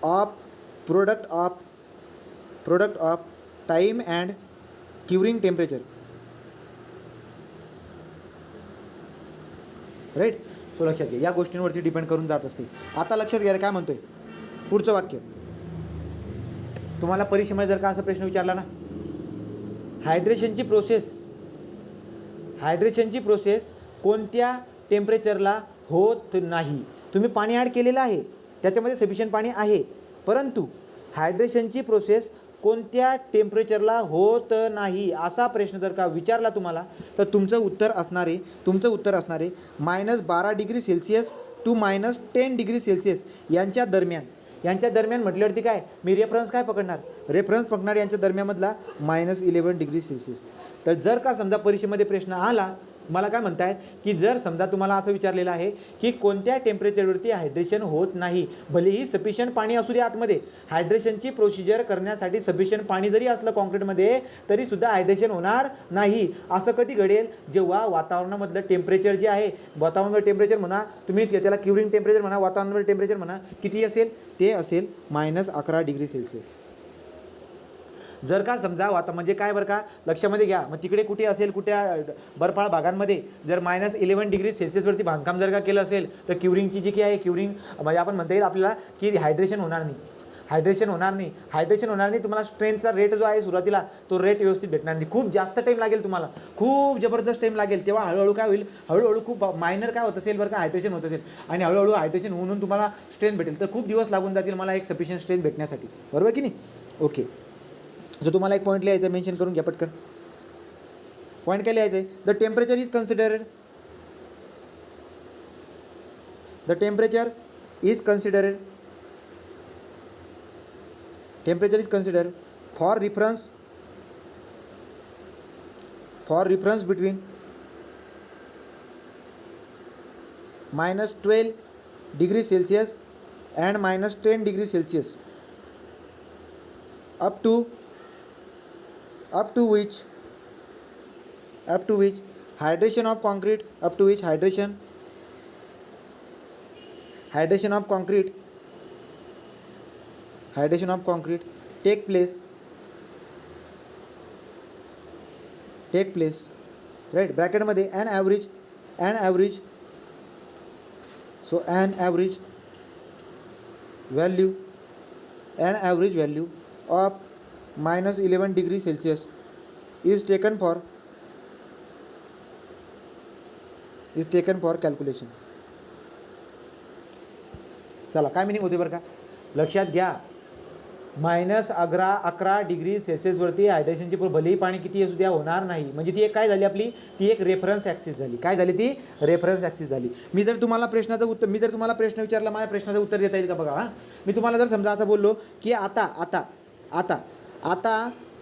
of product of time and curing temperature, right. So लक्षात घ्या, या गोष्टींवरती डिपेंड करून जात असते. आता लक्षात घ्या काय म्हणतोय पुढचं वाक्य. तुम्हाला परीक्षेमध्ये जर का असा प्रश्न विचारला ना, हायड्रेशनची प्रोसेस कोणत्या टेम्परेचरला होत नाही. तुम्ही पाणी ॲड केलेलं आहे, त्याच्यामध्ये सफिशियंट पाणी आहे, परंतु हायड्रेशनची प्रोसेस कोणत्या टेम्परेचरला होत नाही असा प्रश्न जर का विचारला तुम्हाला तर तुमचं उत्तर असणारे -12 degree Celsius to -10 degree Celsius यांच्या दरम्यान म्हटल्यावरती काय मी रेफरन्स पकडणार यांच्या दरम्यानमधला -11 डिग्री सेल्सिअस. तर जर का समजा परीक्षेमध्ये प्रश्न आला, मला काय म्हणतायत की जर समजा तुम्हाला असं विचारलेलं आहे की कोणत्या टेम्परेचरवरती हायड्रेशन होत नाही, भलेही सफिशियंट पाणी असू दे आतमध्ये, हायड्रेशनची प्रोसिजर करण्यासाठी सफिशियंट पाणी जरी असलं कॉन्क्रीटमध्ये तरीसुद्धा हायड्रेशन होणार नाही. असं कधी घडेल, जेव्हा वातावरणामधलं टेम्परेचर जे आहे, वातावरणामधलं टेम्परेचर म्हणा तुम्ही, त्याला क्युरिंग टेम्परेचर म्हणा, वातावरणामधलं टेम्परेचर म्हणा, किती असेल, ते असेल -11 डिग्री सेल्सिअस. जर का समजा म्हणजे काय बरं का लक्षामध्ये घ्या, मग तिकडे कुठे असेल, कुठे बर्फाळ भागांमध्ये जर -11 डिग्री सेल्सिअसवरती बांधकाम जर का केलं असेल तर क्युरिंगची जी काही आहे, क्युरिंग म्हणजे आपण म्हणता येईल आपल्याला की हायड्रेशन होणार नाही. तुम्हाला स्ट्रेंथचा रेट जो आहे सुरुवातीला तो रेट व्यवस्थित भेटणार नाही, खूप जास्त टाईम लागेल, तुम्हाला खूप जबरदस्त टाईम लागेल. तेव्हा हळूहळू काय होईल, हळूहळू खूप मायनर काय होत असेल बरं का, हायड्रेशन होत असेल, आणि हळूहळू हायड्रेशन होऊन तुम्हाला स्ट्रेंथ भेटेल. तर खूप दिवस लागून जातील मला एक सफिशियंट स्ट्रेंथ भेटण्यासाठी, बरोबर की नाही. ओके, जो तुम्हाला एक पॉईंट लिहायचा, मेन्शन करून घ्या पटकन. पॉईंट काय लिहायचं आहे? The temperature is considered, the temperature is considered, temperature is consider for reference between -12 degrees Celsius and -10 degrees Celsius up to which hydration of concrete take place, right? Bracket मध्ये an average, so an average value of -11 degrees Celsius is taken for calculation. चला काय meaning होते बरं का, लक्षात घ्या. -11 degree सेल्सिअसवरती हायड्रेशनची भलेही पाणी किती असू द्या होणार नाही. म्हणजे ती एक काय झाली आपली, ती एक रेफरन्स ॲक्सिस झाली. काय झाली ती? रेफरन्स ॲक्सिस झाली. मी जर तुम्हाला प्रश्न विचारला, माझ्या प्रश्नाचं उत्तर देता येईल का बघा. हां, मी तुम्हाला जर समजा असं बोललो की आता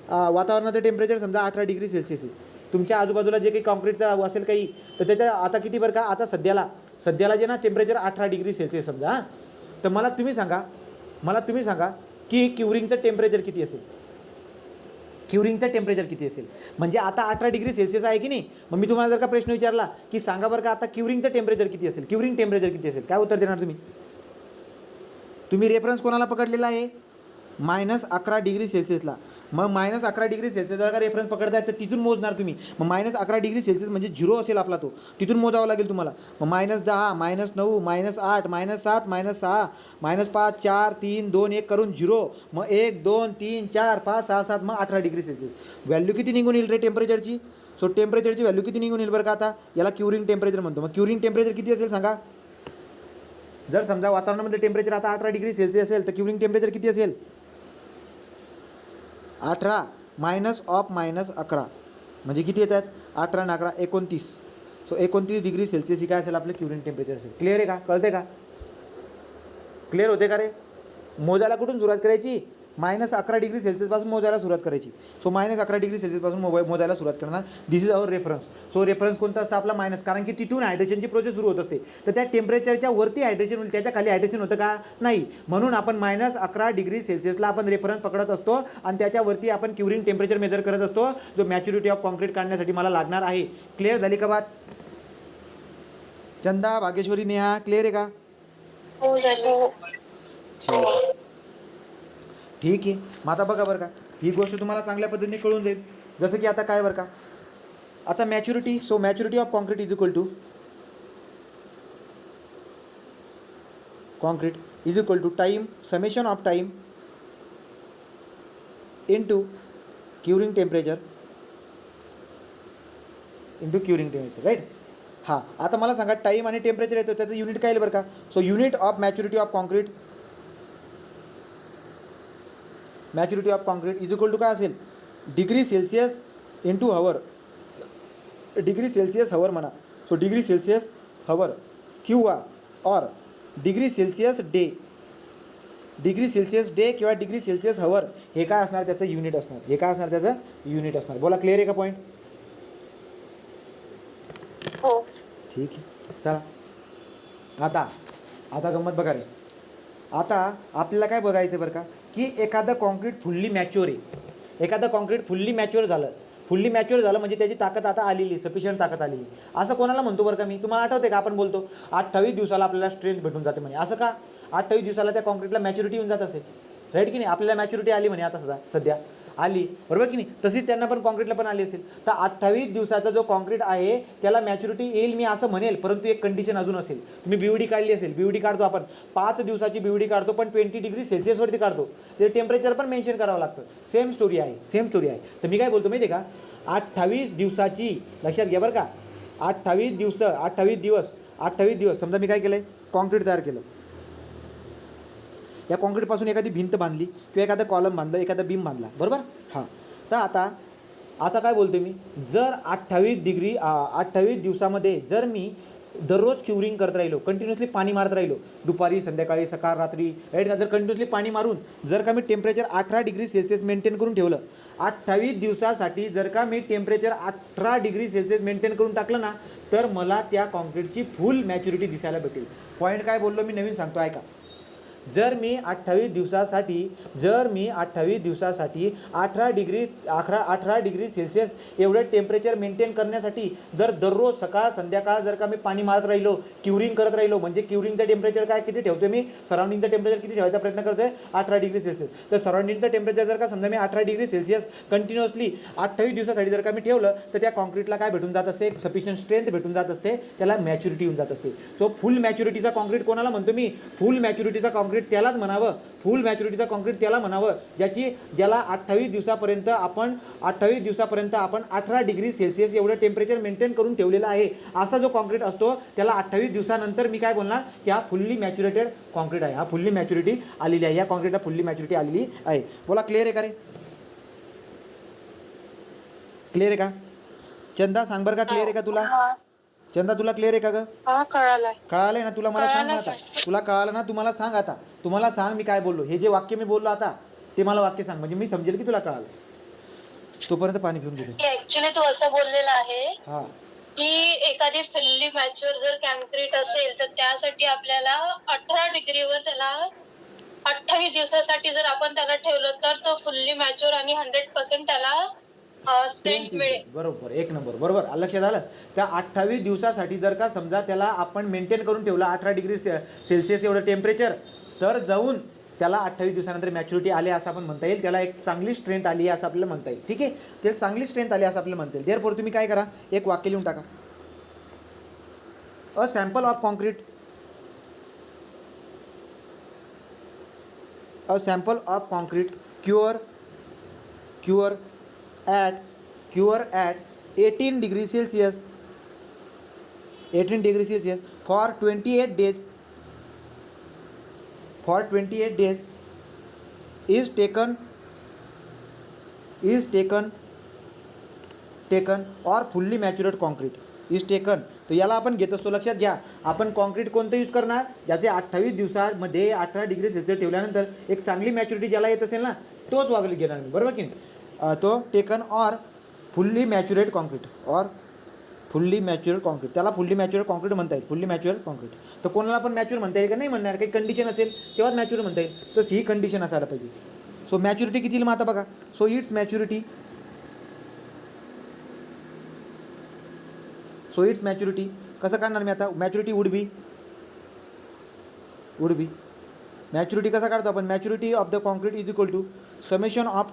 वातावरणाचं टेम्परेचर समजा 18 डिग्री सेल्सिअस आहे. तुमच्या आजूबाजूला जे काही कॉन्क्रीटचं असेल काही, तर त्याच्या आता किती बरं का, आता सध्याला जे ना टेम्परेचर 18 डिग्री सेल्सिअस समजा. हां, तर मला तुम्ही सांगा की क्युरिंगचं टेम्परेचर किती असेल. म्हणजे आता 18 डिग्री सेल्सिअस आहे की नाही. मग मी तुम्हाला जर का प्रश्न विचारला की सांगा बरं का आता क्युरिंगचं टेम्परेचर किती असेल, काय उत्तर देणार तुम्ही रेफरन्स कोणाला पकडलेला आहे? -11 डिग्री सेल्सिअसला. मग -11 डिग्री सेल्सिअस जर का रेफरन्स पकडताय तर तिथून मोजणार तुम्ही. मग -11 डिग्री सेल्सिअस म्हणजे 0 असेल आपला तो, तिथून मोजावं लागेल तुम्हाला. मग -10, -9, -8, -7, -6, -5, 4, 3, 2, 1 करून 0. मग 1, 2, 3, 4, 5, 6, 7, मग 18 डिग्री सेल्सिअस. व्हॅल्यू किती निघून येईल रे टेम्परेचरची? सो टेम्परेचरची व्हॅल्यू किती निघून येईल बरं का आता? याला क्युरिंग टेम्परेचर म्हणतो. मग क्युरिंग टेम्परेचर किती असेल सांगा? जर समजा वातावरणामध्ये टेम्परेचर आता 18 डिग्री सेल्सिअस असेल तर क्युरिंग टेम्परेचर किती असेल? 18 -11 म्हणजे किती येतात? 18 आणि 11 29. सो 29 डिग्री सेल्सिअस ही काय असेल आपलं क्युरिंग टेम्परेचर असेल. क्लिअर आहे का? कळते का? क्लिअर होते का रे? मोजायला कुठून सुरुवात करायची? -11 डिग्री सेल्सिअसपासून मोजायला सुरुवात करायची. सो -11 डिग्री सेल्सिअसपासून मोजायला सुरुवात करणार. This is our reference. So reference कोणता असतं आपला? मायनस. कारण की तिथून हायड्रेशनची प्रोसेस सुरू होत असते. तर त्या टेम्परेचरच्या वरती हायड्रेशन होईल, त्याच्या खाली हायड्रेशन होतं का? नाही. म्हणून आपण -11 डिग्री सेल्सिअसला आपण रेफरन्स पकडत असतो आणि त्याच्यावरती आपण क्युरिंग टेम्परेचर मेजर करत असतो, जो मॅच्युरिटी ऑफ कॉन्क्रीट काढण्यासाठी मला लागणार आहे. क्लिअर झाली का बात? चंदा, भाग्यश्वरी, नेहा, क्लिअर आहे का? हो झालं. ठीक आहे. मग आता बघा बरं का, ही गोष्ट तुम्हाला चांगल्या पद्धतीने कळून जाईल. जसं की आता काय बरं का, आता maturity. So maturity of concrete is equal to time, summation of time into curing temperature, right. हां, आता मला सांगा टाईम आणि टेम्परेचर येतो त्याचं युनिट काय येईल बरं का? So unit of maturity of concrete is equal to काय असेल? Degree Celsius into hour. Degree Celsius hour म्हणा. सो डिग्री सेल्सिअस हवर किंवा ऑर डिग्री सेल्सिअस डे किंवा डिग्री सेल्सिअस हवर, हे काय असणार? त्याचं युनिट असणार. बोला, क्लिअर आहे का पॉईंट? हो. ठीक आहे. चला आता गंमत बघा रे. आता आपल्याला काय बघायचं बरं का, की एखादं कॉन्क्रीट फुल्ली मॅच्युअर झालं. म्हणजे त्याची ताकद आता आलेली, सफिशियंट ताकद आलेली. असं कोणाला म्हणतो बरं का मी? तुम्हाला आठवते का आपण बोलतो 28 दिवसाला आपल्याला स्ट्रेंथ भेटून जाते म्हणे. असं का? 28 दिवसाला त्या कॉन्क्रीटला मॅच्युरिटी येऊन जात असेल, राईट की नाही? आपल्याला मॅच्युरिटी आली म्हणे आता सध्या आली, बरोबर की नाही? तशीच त्यांना पण कॉन्क्रीटला पण आली असेल. तर 28 दिवसाचा जो कॉन्क्रीट आहे त्याला मॅच्युरिटी येईल मी असं म्हणेल, परंतु एक कंडिशन अजून असेल. तुम्ही बीओडी काढली असेल, बीओडी काढतो आपण 5 दिवसाची बीओडी काढतो, पण 20 डिग्री सेल्सिअसवरती काढतो. ते टेम्परेचर पण मेन्शन करावं लागतं. सेम स्टोरी आहे. तर मी काय बोलतो माहिती आहे का, 28 दिवसाची, लक्षात घ्या बरं का, 28 दिवस समजा मी काय केलं आहे, कॉन्क्रीट तयार केलं. या कॉन्क्रीटपासून एखादी भिंत बांधली किंवा एखादा कॉलम बांधलं, एखादा बीम बांधला, बरोबर. हां, तर आता आता काय बोलतो मी, जर 28 दिवसामध्ये जर मी दररोज क्युरिंग करत राहिलो, कंटिन्युअसली पाणी मारत राहिलो, दुपारी संध्याकाळी सकाळ रात्री, राईट, जर कंटिन्युअसली पाणी मारून जर का मी टेम्परेचर 18 डिग्री सेल्सिअस मेंटेन करून ठेवलं, 28 दिवसासाठी जर का मी टेम्परेचर 18 डिग्री सेल्सिअस मेंटेन करून टाकलं ना, तर मला त्या कॉन्क्रीटची फुल मॅच्युरिटी दिसायला भेटेल. पॉईंट काय बोललो मी नवीन सांगतो ऐका. जर मी 28 दिवसासाठी 18 डिग्री सेल्सिअस एवढं टेम्परेचर मेंटेन करण्यासाठी जर दररोज सकाळ संध्याकाळ जर का मी पाणी मारत राहिलो, क्युरिंग करत राहिलो, म्हणजे क्युरिंगचं टेम्परेचर काय किती ठेवतो मी, सराउंडिंगचं टेम्परेचर किती ठेवायचा प्रयत्न करतोय, 18 डिग्री सेल्सिअस. तर सराउंडिंगचं टेम्परेचर जर का समजा मी 18 डिग्री सेल्सिअस कंटिन्युअसली 28 दिवसासाठी जर का मी ठेवलं, तर त्या कॉन्क्रीटला काय भेटून जात असते, सफिशियंट स्ट्रेंथ भेटून जात असते, त्याला मॅच्युरिटी येऊन जात असते. सो फुल मॅच्युरिटीचा कॉन्क्रीट कोणाला म्हणतो मी, फुल मॅच्युरिटीचा कॉन्क्रीट त्यालाच म्हणावं, फुल मॅच्युरिटीचा कॉन्क्रीट त्याला म्हणावं ज्याला 28 दिवसापर्यंत आपण 18 डिग्री सेल्सिअस एवढं टेम्परेचर मेंटेन करून ठेवलेलं आहे. असा जो कॉन्क्रीट असतो त्याला 28 दिवसानंतर मी काय बोलणार की हा फुल्ली मॅच्युरेटेड कॉन्क्रीट आहे, हा फुल्ली मॅच्युरिटी आलेली आहे, या कॉन्क्रीटला फुल्ली मॅच्युरिटी आलेली आहे. बोला, क्लिअर आहे का रे? क्लिअर आहे का? चंदा सांग बरं का, क्लिअर आहे का तुला? चंदा तुला क्लिअर आहे का ग? हा, कळालंय ना तुला? मला सांग आता, तुला कळालं ना? तुम्हाला सांग आता, तुम्हाला सांग मी काय बोललो, हे जे वाक्य मी बोललो आता ते मला वाक्य सांग, म्हणजे मी समजेल की तुला कळालं. तोपर्यंत पाणी पिऊन घेतो. ऍक्च्युली तू असं बोललेला आहे हा, की एखादी फुल्ली मॅच्युअर जर कॉन्क्रीट असेल तर त्यासाठी आपल्याला 18 डिग्रीवर त्याला 28 दिवसासाठी जर आपण त्याला ठेवलं तर तो फुल्ली मॅच्युअर आणि 100% त्याला स्ट्रेंथ मिळेल. बरोबर, एक नंबर, बरोबर, लक्षात आलं. त्या 28 दिवसासाठी जर का समजा त्याला आपण मेंटेन करून ठेवलं 18 डिग्री सेल्सिअस एवढं टेम्परेचर, तर जाऊन त्याला 28 दिवसानंतर मॅच्युरिटी आली असं आपण म्हणता येईल, त्याला एक चांगली स्ट्रेंथ आली असं आपल्याला म्हणता येईल. ठीक आहे, त्याला चांगली स्ट्रेंथ आली असं आपल्याला म्हणता येईल. देअरफॉर तुम्ही काय करा, एक वाक्य लिहून टाका. A sample of concrete, a sample of concrete cure at 18 degrees Celsius for 28 days is taken or fully matured concrete is taken. तर याला आपण घेत असतो, लक्षात घ्या, आपण कॉन्क्रीट कोणतं यूज करणार, ज्याचे 28 दिवसामध्ये 18 डिग्री सेल्सिअस ठेवल्यानंतर एक चांगली मॅच्युरिटी ज्याला येत असेल ना, तोच वागले घेणार मी, बरोबर की नाही? तो टेकन ऑर फुल्ली मॅच्युरेट कॉन्क्रीट, त्याला फुल्ली मॅच्युअर कॉन्क्रीट म्हणता येईल, फुल्ली मॅच्युअर कॉन्क्रीट. तर कोणाला पण मॅच्युअर म्हणता येईल का? नाही म्हणणार, काही कंडिशन असेल तेव्हाच मॅच्युअर म्हणता येईल, तर ही कंडिशन असायला पाहिजे. सो मॅच्युरिटी किती मग आता बघा, सो इट्स मॅच्युरिटी कसं काढणार मी आता, मॅच्युरिटी वुड बी मॅच्युरिटी कसा काढतो आपण, maturity of the concrete is equal to summation of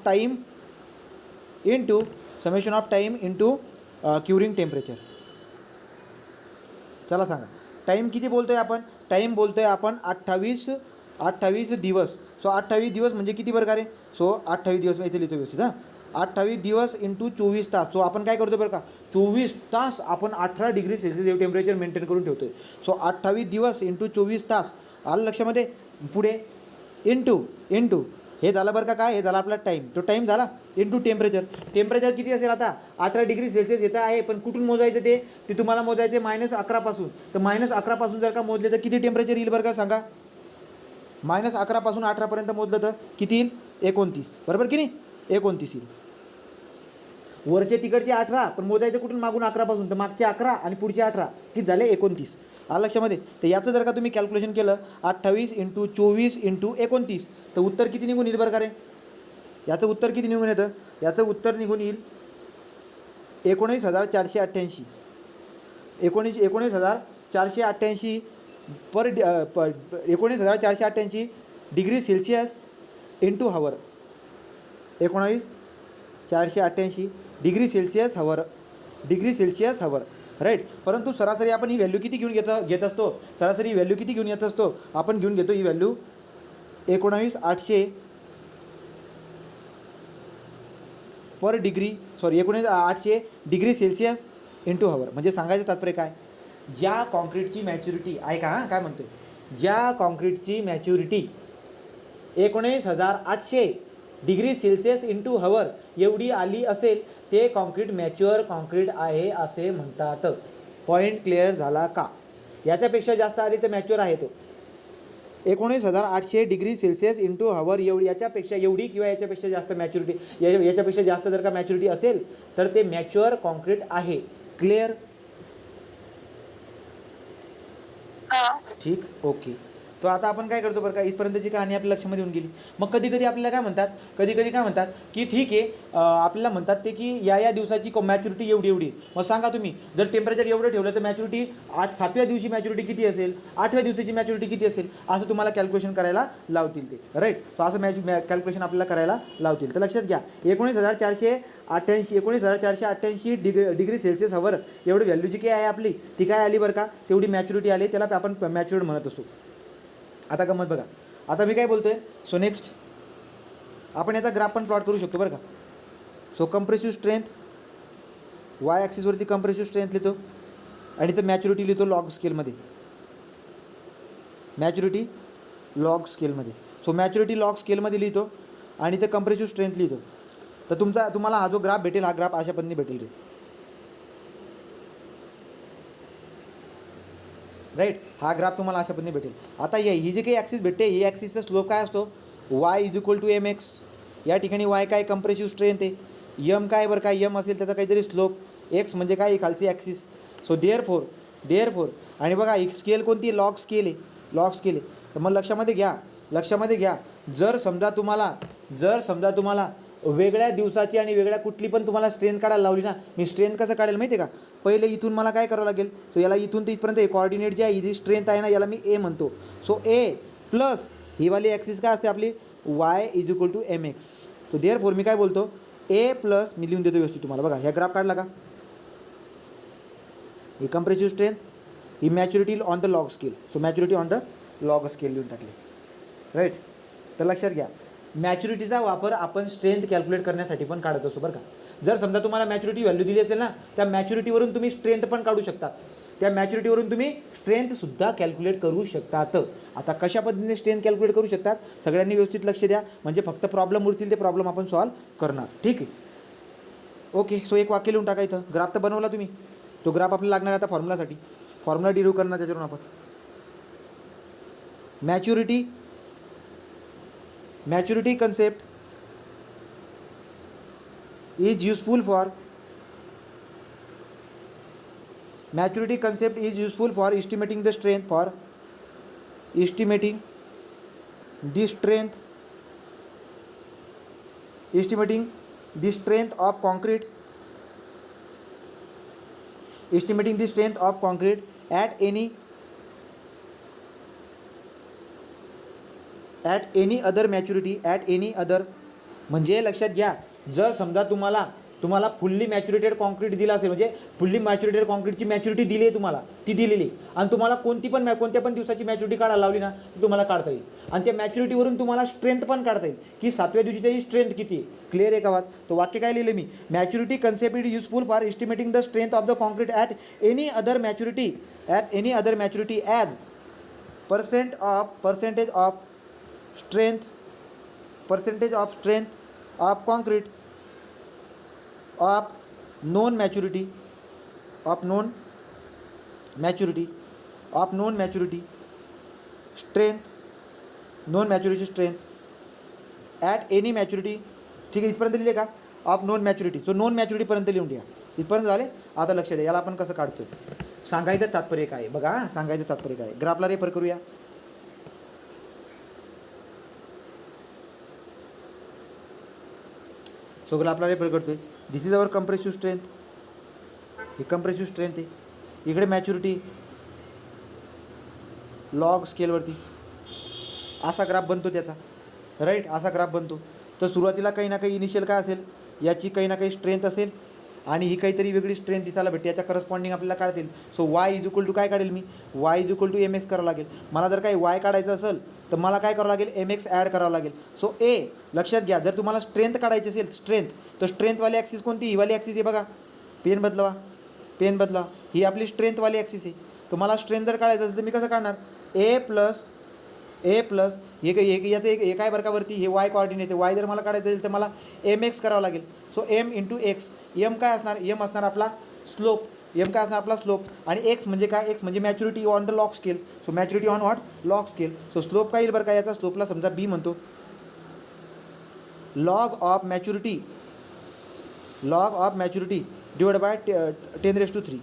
time into curing temperature. चला सांगा, टाईम किती बोलतोय आपण, टाईम बोलतोय आपण 28 दिवस. सो 28 दिवस म्हणजे किती बरं का रे, सो 28 दिवस इथे लिहितो व्यवस्थित, हां, 28 दिवस इंटू 24 तास. सो आपण काय करतो बरं का, 24 तास आपण 18 डिग्री सेल्सिअस टेम्परेचर मेंटेन करून ठेवतोय. सो 28 दिवस इंटू 24 तास, आलं लक्षामध्ये. पुढे इंटू हे झालं बरं का, काय हे झालं आपला टाईम, तो टाईम झाला इंटू टेम्परेचर किती असेल आता, 18 डिग्री सेल्सिअस येतं आहे, पण कुठून मोजायचं ते तुम्हाला मोजायचे -11 पासून. तर -11 पासून जर का मोजले तर किती टेम्परेचर येईल बरं का सांगा, -11 पासून 18 पर्यंत मोजलं तर किती येईल, 29, बरोबर की नाही, 29 येईल. वरचे तिकडचे 18, पण मोजायचे कुठून, मागून 11 पासून, तर मागचे 11 आणि पुढचे 18 किती झाले, 29. आलं लक्षामध्ये. तर याचं जर का तुम्ही कॅल्क्युलेशन केलं 28 इंटू 24 इंटू 29, तर उत्तर किती निघून येईल बरं का रे, याचं उत्तर किती निघून येतं, याचं उत्तर निघून येईल 19,488 19,488 19,488 degree Celsius into hour, 19,488 degree Celsius hour, right. परंतु सरासरी आपण ही व्हॅल्यू किती घेत असतो, सरासरी व्हॅल्यू किती घेऊन येत असतो, आपण घेऊन घेतो ही व्हॅल्यू 19,800 19,800 डिग्री सेल्सिअस इंटू हवर. म्हणजे सांगायचं तात्पर्य काय, ज्या कॉन्क्रीटची मॅच्युरिटी ऐका, हां काय म्हणतोय, ज्या कॉन्क्रीटची मॅच्युरिटी 19,800 डिग्री सेल्सिअस इंटू हवर एवढी आली असेल, ते कॉन्क्रीट मॅच्युअर कॉन्क्रीट आहे असे म्हणतात. पॉईंट क्लिअर झाला का? याच्यापेक्षा जास्त आली तर मॅच्युअर आहे तो. 19,800 डिग्री सेल्सिअस इंटू हवर एवढी, याच्यापेक्षा एवढी किंवा याच्यापेक्षा जास्त मॅच्युरिटी, याच्यापेक्षा जास्त जर का मॅच्युरिटी असेल तर ते मॅच्युअर कॉन्क्रीट आहे. क्लिअर? ठीक, ओके. तो आता आपण काय करतो बरं का, इथपर्यंतची कहाणी आपल्या लक्षामध्ये येऊन गेली. मग कधी कधी आपल्याला काय म्हणतात, काय म्हणतात की ठीक आहे, आपल्याला म्हणतात ते की या दिवसाची मॅच्युरिटी एवढी एवढी. मग सांगा तुम्ही, जर टेम्परेचर एवढं ठेवलं तर मॅच्युरिटी 7व्या दिवशी मॅच्युरिटी किती असेल, 8व्या दिवसाची मॅच्युरिटी किती असेल, असं तुम्हाला कॅल्क्युलेशन करायला लावतील ते. राईट. सो असं कॅल्क्युलेशन आपल्याला करायला लावतील. तर लक्षात घ्या, 19,488 डिग्री सेल्सिअस हवर एवढी व्हॅल्यू जी काय आहे आपली, ती काय आली बरं का, तेवढी मॅच्युरिटी आली, त्याला आपण मॅच्युअर्ड म्हणत असतो. आता गंमत बघा, आता मी काय बोलतो आहे. सो नेक्स्ट आपण याचा ग्राफ पण प्लॉट करू शकतो बरं का. सो कंप्रेसिव्ह स्ट्रेंथ वाय ॲक्सिसवरती कंप्रेसिव्ह स्ट्रेंथ लिहितो आणि इथं मॅच्युरिटी लिहितो लॉग स्केलमध्ये, मॅच्युरिटी लॉग स्केलमध्ये. सो मॅच्युरिटी लॉग स्केलमध्ये लिहितो आणि इथं कंप्रेसिव्ह स्ट्रेंथ लिहितो. तर तुम्हाला हा जो ग्राफ भेटेल, हा ग्राफ अशा पद्धतीने भेटेल रे. राईट. हा ग्राफ तुम्हाला अशा पद्धतीने भेटेल. आता ही जी काही ॲक्सिस भेटते, ही ॲक्सिसचा स्लोप काय असतो, Y is equal to M X. या ठिकाणी वाय काय कंप्रेसिव्ह स्ट्रेंथ आहे, यम काय बरं काय, यम असेल त्याचा काहीतरी स्लोप, एक्स म्हणजे काय, खालची ॲक्सिस. सो देअर फोर आणि बघा ही स्केल कोणती आहे, लॉग स्केल आहे, लॉग स्केल आहे. तर मग लक्षामध्ये घ्या, जर समजा तुम्हाला वेगळ्या दिवसाची आणि वेगळ्या कुठली पण तुम्हाला स्ट्रेंथ काढायला लावली ना, मी स्ट्रेंथ कसं काढेल माहिती आहे का, पहिले इथून मला काय करावं लागेल, सो याला इथून ते इथपर्यंत कॉर्डिनेट जी आहे, ही जी स्ट्रेंथ आहे ना, याला मी ए म्हणतो. सो ए प्लस ही वाली ॲक्सिस काय असते आपली, Y is equal to M X. So therefore मी काय बोलतो, ए प्लस, मी लिहून देतो व्यवस्थित तुम्हाला. बघा ह्या ग्राफ काढला का, ही कंप्रेसिव्ह स्ट्रेंथ, ही maturity on the log scale. So maturity on the log scale लिहून टाकले. राईट. तर लक्षात घ्या, मॅच्युरिटीचा वापर आपण स्ट्रेंथ कॅल्क्युलेट करण्यासाठी पण काढत असतो बरं का. जर समजा तुम्हाला मॅच्युरिटी व्हॅल्यू दिली असेल ना, त्या मॅच्युरिटीवरून तुम्ही स्ट्रेंथ पण काढू शकता, त्या मॅच्युरिटीवरून तुम्ही स्ट्रेंथसुद्धा कॅल्क्युलेट करू शकतात. आता कशा पद्धतीने स्ट्रेंथ कॅल्क्युलेट करू शकतात, सगळ्यांनी व्यवस्थित लक्ष द्या, म्हणजे फक्त प्रॉब्लेम उरतील ते प्रॉब्लेम आपण सॉल्व्ह करणार. ठीक आहे, ओके. सो एक वाक्य लिहून टाका इथं. ग्राफ तर बनवला तुम्ही, तो ग्राफ आपल्याला लागणार आता फॉर्म्युलासाठी, फॉर्म्युला डिराईव्ह करणार त्याच्यावरून आपण. Maturity concept is useful for estimating the strength of concrete at any other maturity, म्हणजे लक्षात घ्या, जर समजा तुम्हाला फुल्ली मॅच्युरेटेड कॉन्क्रीट दिलं असेल, म्हणजे फुल्ली मॅच्युरेटेड कॉन्क्रीटची मॅच्युरिटी दिली आहे तुम्हाला, ती दिलेली, आणि तुम्हाला कोणत्या पण दिवसाची मॅच्युरिटी काढायला लावली ना, ती तुम्हाला काढता येईल. आणि त्या मॅच्युरिटीवरून तुम्हाला स्ट्रेंथ पण काढता येईल की 7व्या दिवशीची स्ट्रेंथ किती आहे. क्लिअर आहे का वाद? तो वाक्य काय लिहिलं मी, maturity concept is useful for estimating the strength of the concrete at any other maturity as percentage of strength of concrete of known maturity strength at any maturity. ठीक आहे, इथपर्यंत लिहिले का, of known maturity. So known मॅच्युरिटीपर्यंत लिहून घ्या. इथपर्यंत झाले. आता लक्ष द्या, याला आपण कसं काढतो, सांगायचं तात्पर्य काय बघा, सांगायचं तात्पर्य काय. ग्राफला रेफर करूया. सो ग्राफला रेफर करतोय. This is our compressive strength, ही कंप्रेसिव्ह स्ट्रेंथ आहे. इकडे मॅच्युरिटी लॉग स्केलवरती असा ग्राफ बनतो त्याचा. राईट, असा ग्राफ बनतो. तर सुरुवातीला काही ना काही इनिशियल काय असेल, याची काही ना काही स्ट्रेंथ असेल आणि ही काहीतरी वेगळी स्ट्रेंथ दिसायला भेटते, याच्या करस्पॉन्डिंग आपल्याला काढतील. So Y is equal to काय काढेल मी, Y is equal to M X करावं लागेल. मला जर काही वाय काढायचं असेल तर मला काय करावं लागेल, एम एक्स ॲड करावं लागेल. सो ए लक्षात घ्या, जर तुम्हाला स्ट्रेंथ काढायची असेल स्ट्रेंथ, तर स्ट्रेंथवाली ॲक्सिस कोणती, ही वाली ॲक्सिस आहे बघा. पेन बदला, ही आपली स्ट्रेंथवाली ॲक्सिस आहे. तुम्हाला स्ट्रेंथ जर काढायचं असेल तर मी कसं काढणार, ए प्लस ए प्लस याचं हे काय बरं का वरती हे वाय कॉर्डिनेट आहे, वाय जर मला काढायचं असेल तर मला एम एक्स करावं लागेल. So M into X, M काय असणार, एम असणार आपला स्लोप, एम काय असणार आपला स्लोप, आणि एक्स म्हणजे काय, एक्स म्हणजे maturity on the log scale. So maturity on what, log scale. So slope काय येईल बरं का, याचा स्लोपला समजा बी म्हणतो, log of maturity, log of maturity divide by 10⁻³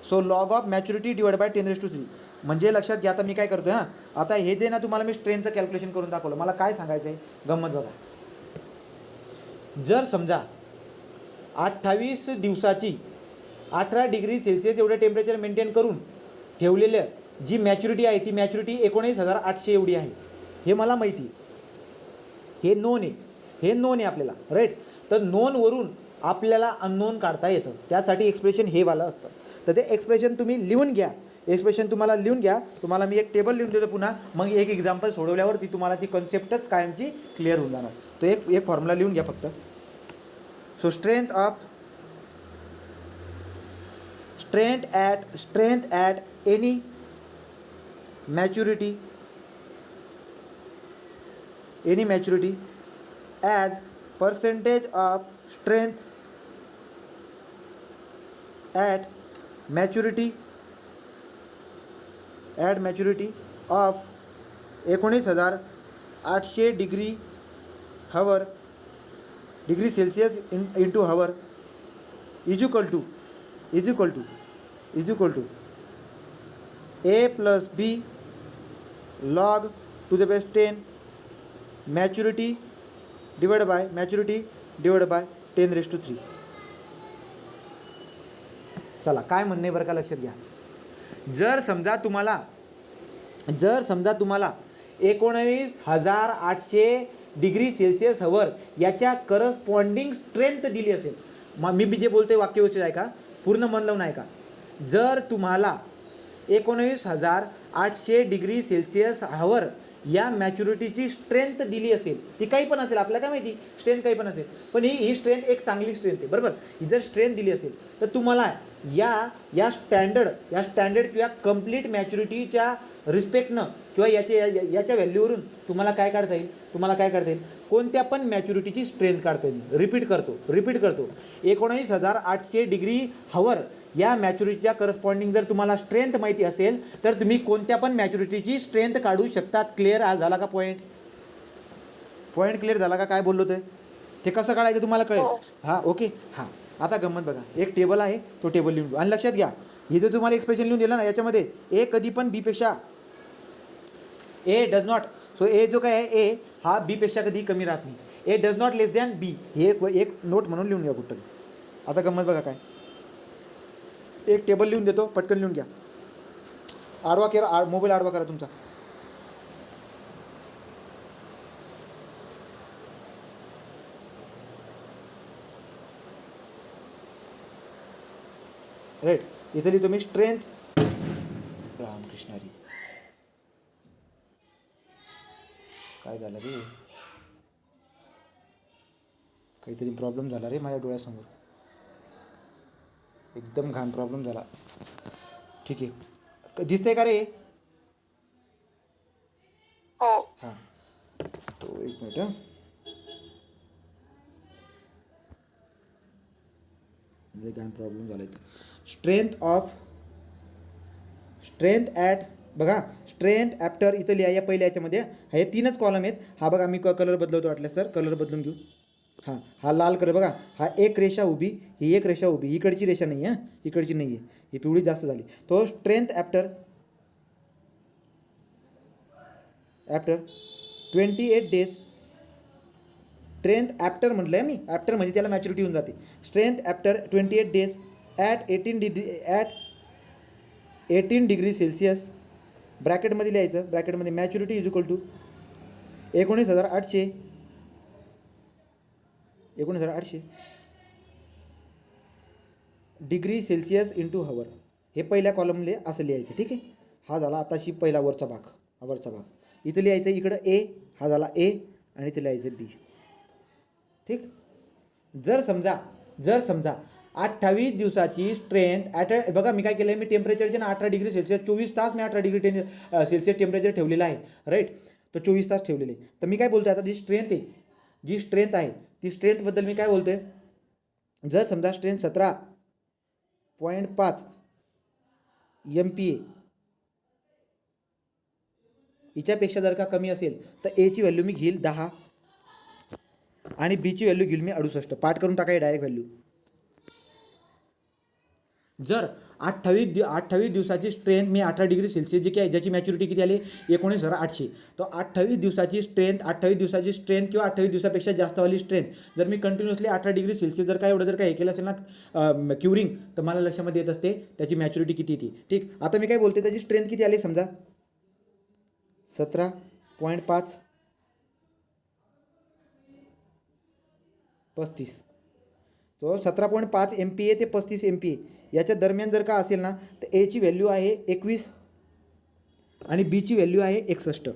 so log of maturity divide by 10⁻³. म्हणजे लक्षात घ्या, आता मी काय करतो हां, आता हे जे ना तुम्हाला मी स्ट्रेनचं कॅल्क्युलेशन करून दाखवलं, मला काय सांगायचं आहे गंमत बघा. जर समजा 28 दिवसाची 18 डिग्री सेल्सिअस एवढं टेम्परेचर मेंटेन करून ठेवलेलं जी मॅच्युरिटी आहे ती मॅच्युरिटी 19,800 एवढी आहे, हे मला माहिती आहे, हे नोन आहे, हे नोन आहे आपल्याला, राईट. तर नोनवरून आपल्याला अननोन काढता येतं, त्यासाठी एक्सप्रेशन हे वालं असतं. तर ते एक्सप्रेशन तुम्ही लिहून घ्या, एक्सप्रेशन तुम्हाला लिहून घ्या. तुम्हाला मी एक टेबल लिहून देतो पुन्हा, मग एक एक्झाम्पल सोडवल्यावरती तुम्हाला ती कन्सेप्टच कायमची क्लिअर होऊन जाणार. तो एक फॉर्म्युला लिहून घ्या फक्त. So strength at any maturity as percentage of strength at maturity of 19,800 degree Celsius into hour is equal to a plus b log to the base 10 maturity divided by 10⁻³. चला काय म्हणणे बरं का, लक्षात घ्या. जर समजा तुम्हाला 19,800 डिग्री सेल्सिअस हवर याच्या करस्पॉन्डिंग स्ट्रेंथ दिली असेल, मी जे बोलते वाक्य व्यवस्थित आहे का, पूर्ण मन लावून आहे का. जर तुम्हाला 19,800 डिग्री सेल्सिअस हवर या मॅच्युरिटीची स्ट्रेंथ दिली असेल, ती काही पण असेल, आपल्याला काय माहिती स्ट्रेंथ काही पण असेल, पण ही स्ट्रेंथ एक चांगली स्ट्रेंथ आहे, बरोबर. ही जर स्ट्रेंथ दिली असेल तर तुम्हाला या स्टँडर्ड किंवा कंप्लीट मॅच्युरिटीच्या रिस्पेक्टनं किंवा याच्या व्हॅल्यूवरून तुम्हाला काय काढता येईल, कोणत्या पण मॅच्युरिटीची स्ट्रेंथ काढता येईल. रिपीट करतो 19,800 डिग्री हवर या मॅच्युरिटीच्या करस्पॉन्डिंग जर तुम्हाला स्ट्रेंथ माहिती असेल तर तुम्ही कोणत्या पण मॅच्युरिटीची स्ट्रेंथ काढू शकतात. क्लिअर झाला का पॉईंट क्लिअर झाला का, काय बोललो ते कसं काढायचं तुम्हाला कळेल. हां ओके. हां आता गंमत बघा, एक टेबल आहे, तो टेबल लिहून घेऊ. आणि लक्षात घ्या, हे जर तुम्हाला एक्सप्रेशन लिहून दिलं ना, याच्यामध्ये ए कधी पण बीपेक्षा ए डज नॉट, सो ए जो काय आहे ए हा बीपेक्षा कधी कमी राहत नाही. ए डज नॉट लेस दॅन बी, हे एक नोट म्हणून लिहून घ्या कुठं. आता गंमत बघा काय, एक टेबल लिहून देतो, पटकन लिहून घ्या. आडवा करा, मोबाईल आडवा करा तुमचा. राईट, इथे लिहितो मी स्ट्रेंथ. रामकृष्ण हरी, काय झालं रे, काहीतरी प्रॉब्लेम झाला रे माझ्या डोळ्यासमोर, एकदम घाण प्रॉब्लेम झाला. ठीक आहे, दिसतंय का रे. हो. हां तो एक मिनिट हां, घाण प्रॉब्लेम झाला इथं. स्ट्रेंथ ॲट बघा, स्ट्रेंथ ॲफ्टर इथं लिहा, या पहिल्या याच्यामध्ये हे 3च कॉलम आहेत. हा बघा मी कलर बदलवतो वाटलं सर, कलर बदलून घेऊ. हां हा लाल कलर बघा, हा एक रेषा उभी, ही एक रेषा उभी, इकडची रेषा नाही आहे, इकडची नाही आहे, ही पिवळी जास्त झाली. तो strength after 28 days, strength after म्हटलं आहे मी, ॲफ्टर म्हणजे त्याला मॅच्युरिटी होऊन जाते. Strength after 28 days at 18 degree Celsius, ब्रॅकेटमध्ये लिहायचं, ब्रॅकेटमध्ये maturity is equal to 19,800 degree Celsius into hour. हे पहिल्या कॉलमले असं लिहायचं. ठीक आहे, हा झाला आताशी पहिला वरचा भाग, हा वरचा भाग. इथं लिहायचं इकडं ए, हा झाला ए, आणि इथं लिहायचं बी. ठीक. जर समजा 28 दिवसाची स्ट्रेंथ बघा मी काय केलं आहे, मी टेम्परेचरचे ना 18 डिग्री सेल्सिअस 24 तास मी 18 डिग्री सेल्सिअस टेम्परेचर ठेवलेलं आहे, राईट. तो 24 तास ठेवलेले. तर मी काय बोलतो आहे आता, जी स्ट्रेंथ आहे ती स्ट्रेंथबद्दल मी काय बोलतो आहे. जर समजा स्ट्रेंथ 17.5 MPa हिच्यापेक्षा जर का कमी असेल तर एची व्हॅल्यू मी घेईल 10 आणि बीची व्हॅल्यू घेईल मी 68. पाठ करून टाका डायरेक्ट व्हॅल्यू. जर 28 दिवसाची स्ट्रेंथ मी 18 डिग्री सेल्सिअस जी काय ज्याची मॅच्युरिटी किती आली 19,800, तो 28 दिवसाची स्ट्रेंथ किंवा 28 दिवसापेक्षा जास्तवाली स्ट्रेंथ जर मी कंटिन्युअसली 18 डिग्री सेल्सिअस जर काय हे केलं असेल ना क्युरिंग, तर मला लक्षामध्ये येत असते त्याची मॅच्युरिटी किती येते. ठीक. आता मी काय बोलते त्याची स्ट्रेंथ किती आली समजा 17.5 35, तो 17.5 MPa ते 35 MPa याच्या दरम्यान जर का असेल ना तर एची व्हॅल्यू आहे 21 आणि बीची व्हॅल्यू आहे 61.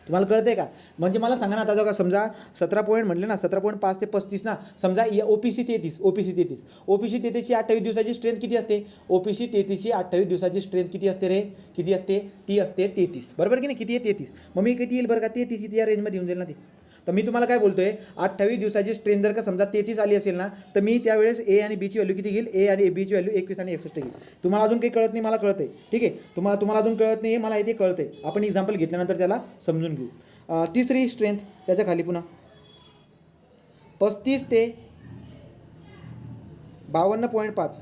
तुम्हाला कळतंय का? म्हणजे मला सांगा ना आता का समजा 17 पॉईंट म्हटले ना 17.5 ते 35 ना, समजा OPC 33 OPC 33ची 28 दिवसाची स्ट्रेंथ किती असते? OPC 33ची 28 दिवसाची स्ट्रेंथ किती असते रे? किती असते? ती असते 33, बरोबर की नाही? किती आहे? 33. मग मी किती येईल बरं का? 33 या रेंजमध्ये येऊन जाईल ना ते. तर मी तुम्हाला काय बोलतोय 28 दिवसाची स्ट्रेंथ जर का समजा 33 आली असेल ना तर मी त्यावेळेस ए आणि बीची व्हॅल्यू किती घेईल? ए आणि बीची व्हॅल्यू 21 आणि 61 घेईल. तुम्हाला अजून काही कळत नाही, मला कळतंय. ठीक आहे. तुम्हाला अजून कळत नाही, मला इथे कळतंय. आपण एक्झाम्पल घेतल्यानंतर त्याला समजून घेऊ. तिसरी स्ट्रेंथ त्याच्या खाली पुन्हा 35 ते 52.5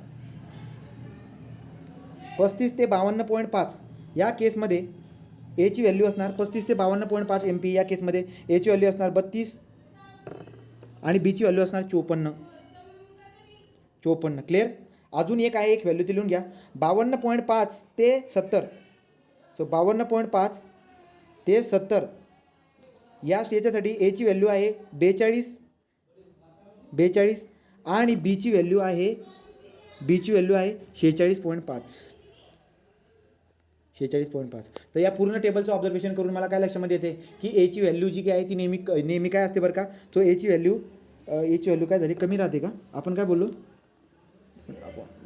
35 ते 52.5 या केसमध्ये एची व्हॅल्यू असणार 35 ते 52.5 MPa. या केसमध्ये एची व्हॅल्यू असणार 32 आणि बीची व्हॅल्यू असणार 54. क्लिअर? अजून एक आहे, एक व्हॅल्यू ती लिहून घ्या 52.5 ते 70. सो 52.5 ते 70 या स्टेजसाठी एची व्हॅल्यू आहे 42 आणि बीची व्हॅल्यू आहे 46.5. तर या पूर्ण टेबलचं ऑब्झर्वेशन करून मला काय लक्षामध्ये येते की एची व्हॅल्यू जी काय आहे ती नेहमी काय असते बरं का? तो एची व्हॅल्यू काय झाली? कमी राहते का? आपण काय बोललो?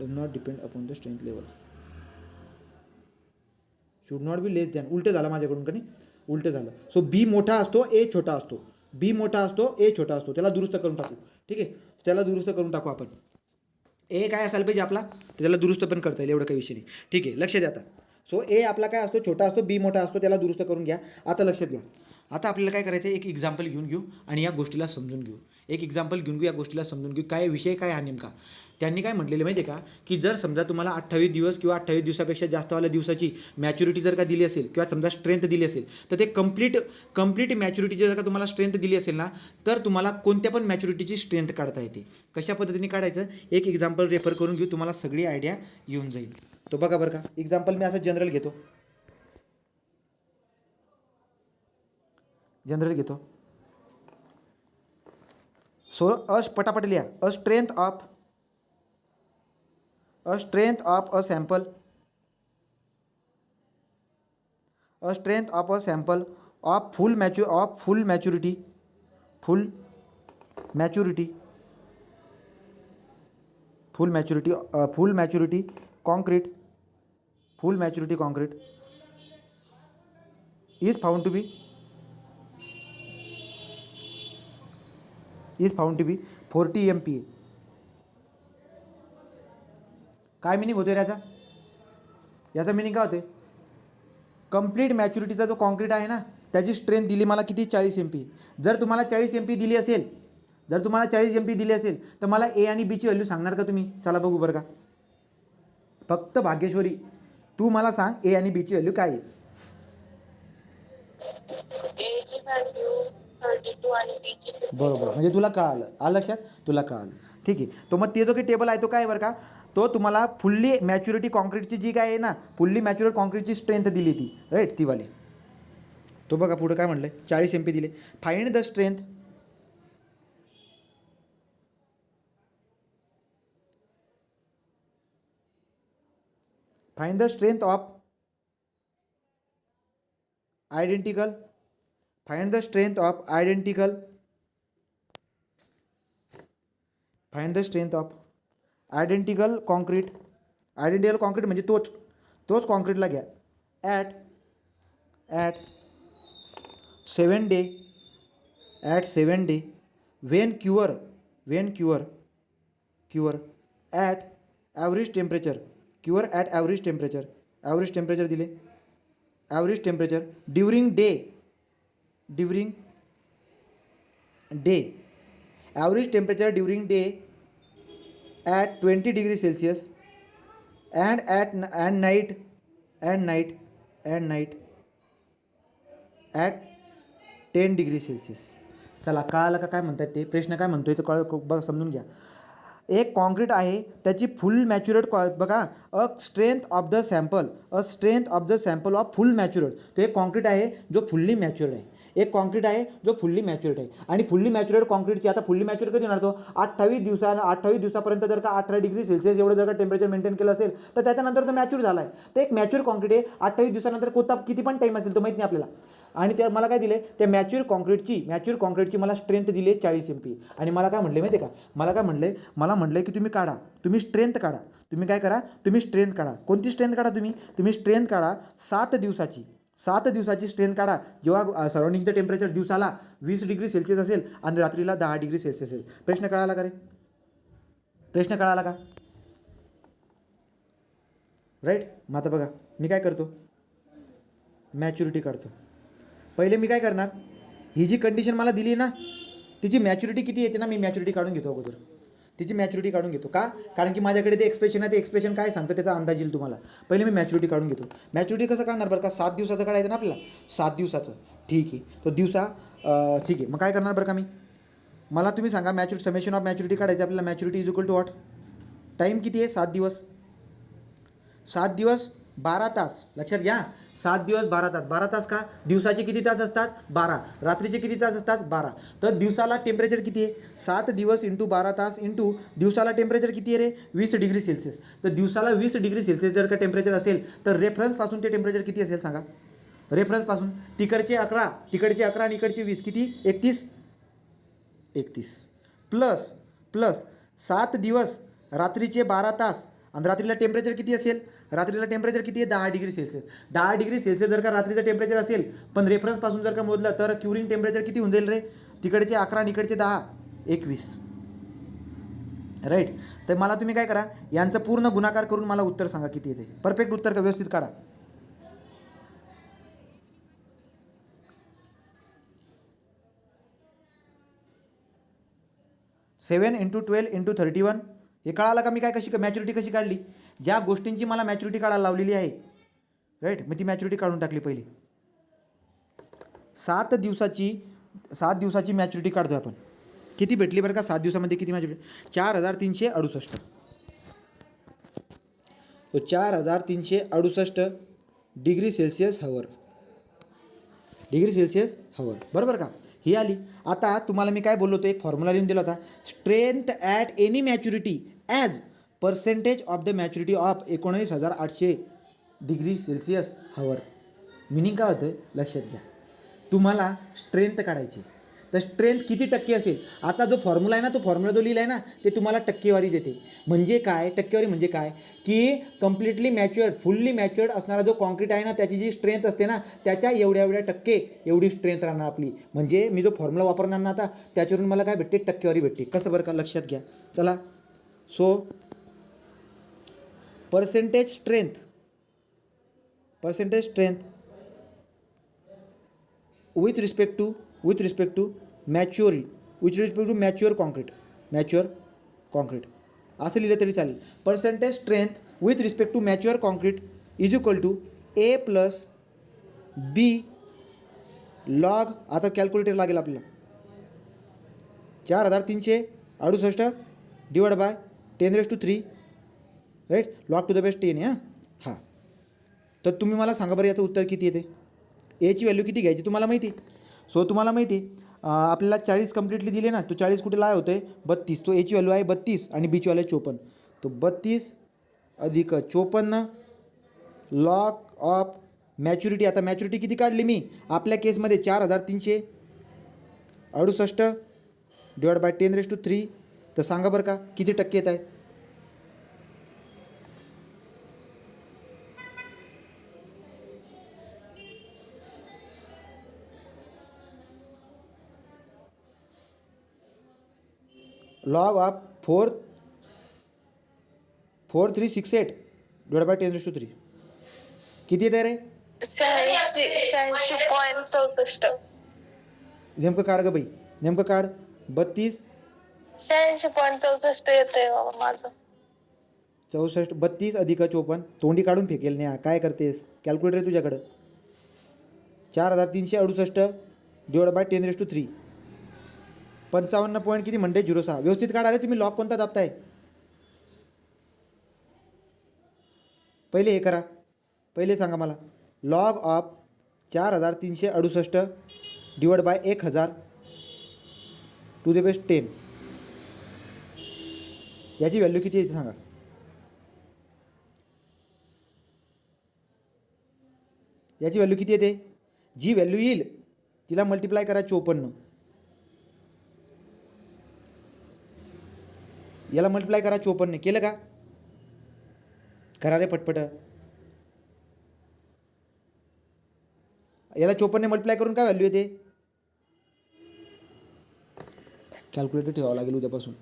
Does not depend upon the strength level, should not be less than. उलटं झालं माझ्याकडून का नाही? उलटं झालं. सो बी मोठा असतो, ए छोटा असतो. बी मोठा असतो, ए छोटा असतो. त्याला दुरुस्त करून टाकू. ठीक आहे, त्याला दुरुस्त करून टाकू आपण. ए काय असायला पाहिजे आपला, तर त्याला दुरुस्त पण करता येईल, एवढं काही विषय नाही. ठीक आहे, लक्ष द्या आता. सो ए आपला काय असतो? छोटा असतो. बी मोठा असतो, त्याला दुरुस्त करून घ्या. आता लक्षात घ्या. आता आपल्याला काय करायचं आहे, एक एक्झाम्पल घेऊन घेऊ आणि या गोष्टीला समजून घेऊ. या गोष्टीला समजून घेऊ. काय विषय काय हा नेमका? त्यांनी काय म्हटलेलं माहिती आहे का, की जर समजा तुम्हाला 28 दिवस किंवा 28 दिवसापेक्षा जास्तवाल्या दिवसाची मॅच्युरिटी जर का दिली असेल किंवा समजा स्ट्रेंथ दिली असेल, तर ते कंप्लीट मॅच्युरिटी जर का तुम्हाला स्ट्रेंथ दिली असेल ना, तर तुम्हाला कोणत्या पण मॅच्युरिटीची स्ट्रेंथ काढता येते. कशा पद्धतीने काढायचं, एक एक्झाम्पल रेफर करून घेऊ, तुम्हाला सगळी आयडिया येऊन जाईल. तो बघा बरं का, एक्झाम्पल मी असं जनरल घेतो. सो पटापट लिहा. अ strength of a sample of full maturity concrete is found to be 40 MPa. काय मिनिंग होते याचा मिनिंग काय होते? कंप्लीट मॅच्युरिटीचा जो कॉन्क्रीट आहे ना त्याची स्ट्रेंथ दिली मला किती? 40 MPa. जर तुम्हाला 40 MPa दिली असेल तर मला ए आणि बीची व्हॅल्यू सांगणार का तुम्ही? चला बघू बरं का. फक्त भाग्यश्वरी तू मला सांग ए आणि बीची व्हॅल्यू काय आहे? एची व्हॅल्यू 32 आणि बीची 52. बरोबर, म्हणजे तुला कळालं. आलं लक्षात? तुला कळालं. ठीक आहे. तो मग ते जो काही टेबल आहे तो काय बरं का, तो तुम्हाला फुल्ली मॅच्युरिटी कॉन्क्रीटची जी काय आहे ना, फुल्ली मॅच्युअर कॉन्क्रीटची स्ट्रेंथ दिली ती, राईट, ती वाली. तो बघा पुढं काय म्हटलंय, 40 MPa दिले. Find the strength of identical find the strength of identical concrete. Identical concrete म्हणजे तोच कॉन्क्रीटला घ्या. At 7 day when cure at average temperature दिले. Average temperature during day average temperature during day at 20 degree Celsius and night at 10 degree Celsius. चला कळालं का काय म्हणतात ते, प्रश्न काय म्हणतोय तो बघा समजून घ्या. एक कॉन्क्रीट आहे त्याची फुल मॅच्युरेट बघा a strength of the sample of full maturate. तो एक कॉन्क्रीट आहे जो फुल्ली मॅच्युअर्ड आहे. एक कॉन्क्रीट आहे जो फुल्ली मॅच्युरेट आहे. आणि फुल्ली मॅच्युरेट कॉन्क्रीटची आता फुल्ली मॅच्युअर कधी होणार तो 28 दिवसापर्यंत जर का 18 डिग्री सेल्सिअस एवढं जर का टेम्परेचर मेंटेन केलं असेल तर त्याच्यानंतर तो मॅच्युअर झाला आहे. तर एक मॅच्युअर कॉन्क्रीट आहे. 28 दिवसानंतर कोणता किती पण टाईम असेल तो माहीत नाही आपल्याला. आणि त्या मला काय दिले त्या मॅच्युअर कॉन्क्रीटची मला स्ट्रेंथ दिली 40 MPa. आणि मला काय म्हटले माहिती आहे का, मला म्हटलं की तुम्ही स्ट्रेंथ काढा. तुम्ही काय करा, तुम्ही स्ट्रेंथ काढा. कोणती स्ट्रेंथ काढा तुम्ही स्ट्रेंथ काढा 7 दिवसाची स्ट्रेंथ काढा. जेव्हा सराउंडिंगचं टेम्परेचर दिवसाला 20 डिग्री सेल्सिअस असेल आणि रात्रीला 10 डिग्री सेल्सिअस असेल. प्रश्न कळाला का राईट. मग आता बघा मी काय करतो, मॅच्युरिटी काढतो. पहिले मी काय करणार, ही जी कंडिशन मला दिली ना तिची मॅच्युरिटी किती येते ना, मी मॅच्युरिटी काढून घेतो अगोदर. तिची मॅच्युरिटी काढून घेतो का, कारण की माझ्याकडे ते एक्सप्रेशन आहे. ते एक्सप्रेशन काय सांगतं त्याचा अंदाज येईल तुम्हाला. पहिले मी मॅच्युरिटी काढून घेतो. मॅच्युरिटी कसं काढणार बरं का, 7 दिवसाचं काढायचं ना आपल्याला, 7 दिवसाचं. ठीक आहे, तो ठीक आहे. मग काय करणार बरं का मला तुम्ही सांगा समेशन ऑफ मॅच्युरिटी काढायचं आपल्याला. Maturity is equal to what, time किती आहे 7 दिवस 12 तास. लक्षात घ्या 7 दिवस 12 तास का, दिवसाचे किती तास असतात 12, रात्रीचे किती तास असतात 12. तर दिवसाला टेम्परेचर किती आहे, 7 दिवस इंटू 12 तास इंटू दिवसाला टेम्परेचर किती आहे रे 20 डिग्री सेल्सिअस. तर दिवसाला 20 डिग्री सेल्सिअस जर का टेम्परेचर असेल तर रेफरन्सपासून ते टेम्परेचर किती असेल सांगा. रेफरन्सपासून तिकडचे 11 आणि इकडचे 20 किती 31 प्लस 7 दिवस रात्रीचे 12 तास आणि रात्रीला टेम्परेचर किती असेल, रात्रीला टेम्परेचर किती आहे 10 डिग्री सेल्सिअस. 10 डिग्री सेल्सिअस जर का रात्रीचं टेम्परेचर असेल पण रेफरन्सपासून जर का मोजलं तर क्युरिंग टेम्परेचर किती होऊन जाईल रे, तिकडचे 11 आणि इकडचे 10 21 राईट. तर मला तुम्ही काय करा, यांचं पूर्ण गुणाकार करून मला उत्तर सांगा किती येते. परफेक्ट उत्तर का व्यवस्थित काढा. सेवन इंटू 12 इंटू 31. हे कळालं का मी काय मॅच्युरिटी कशी काढली. ज्या गोष्टींची मला मॅच्युरिटी काढायला लावलेली आहे राईट, मग ती मॅच्युरिटी काढून टाकली पहिली. 7 दिवसाची मॅच्युरिटी काढतोय आपण. किती भेटली बरं का 7 दिवसामध्ये किती मॅच्युरिटी, 4368. तो 4368 डिग्री सेल्सिअस हवर बरोबर का, ही आली. आता तुम्हाला मी काय बोललो होतो, एक फॉर्म्युला लिहून दिला होता, strength at any maturity as percentage of the maturity of 19,800 degree Celsius hour. Meaning काय होतं लक्षात घ्या. तुम्हाला स्ट्रेंथ काढायची तर स्ट्रेंथ किती टक्के असेल. आता जो फॉर्म्युला आहे ना, तो फॉर्म्युला जो लिहिला आहे ना ते तुम्हाला टक्केवारी देते. म्हणजे काय टक्केवारी म्हणजे काय, की कम्प्लिटली फुल्ली मॅच्युअर्ड असणारा जो कॉन्क्रीट आहे ना त्याची जी स्ट्रेंथ असते ना त्याच्या एवढ्या टक्के एवढी स्ट्रेंथ राहणार आपली. म्हणजे मी जो फॉर्म्युला वापरणार ना आता त्याच्यावरून मला काय भेटते, टक्केवारी भेटते. कसं बरं का लक्षात घ्या. चला so percentage strength with respect to mature concrete असं लिहिलं तरी चालेल. Percentage strength with respect to mature concrete is equal to A + B log. आता कॅल्क्युलेटर लागेल आपल्याला. 4368 divide by 10⁻³ right, log to the base 10 आहे हां. तर तुम्ही मला सांगा बरं याचं उत्तर किती येते. एची व्हॅल्यू किती घ्यायची तुम्हाला माहिती आहे. सो तुम्हाला माहिती आहे आपल्याला 40 कम्प्लिटली दिले ना, तो 40 कुठे लाय होतं आहे 32. तो एची व्हॅल्यू आहे 32 आणि बीची व्हॅल्यू आहे 54. तो 32 अधिक 54 लॉग ऑफ मॅच्युरिटी. आता मॅच्युरिटी किती काढली मी आपल्या केसमध्ये 4368 डिवाइड बाय 10⁻³ तर सांगा बरं का किती टक्के येत आहेत. लॉग ऑफ 4368 डिवाइड बाय 10⁻³ किती येत आहे रे. 86.64. नेमकं काढ ग बाई, नेमकं काढ. 32 86.64 येतंय बाबा माझं. 64 32 अधिक 54 तोंडी काढून फेकेल नाही. काय करतेस, कॅल्क्युलेटर आहे तुझ्याकडं. 4368 डिवाइड बाय 10⁻³ 55 पॉईंट किती म्हणते 06. व्यवस्थित काढा रे तुम्ही. लॉग कोणता दाबताय पहिले हे करा. पहिले सांगा मला. Log of 4368 divide by 1000 to the base 10 याची व्हॅल्यू किती येते सांगा. याची व्हॅल्यू किती येते. जी व्हॅल्यू येईल तिला मल्टिप्लाय करा 54. याला मल्टिप्लाय करा 54. केलं का. करा रे पटपट. याला 54 मल्टिप्लाय करून काय व्हॅल्यू येते. कॅल्क्युलेटर ठेवावं लागेल उद्यापासून.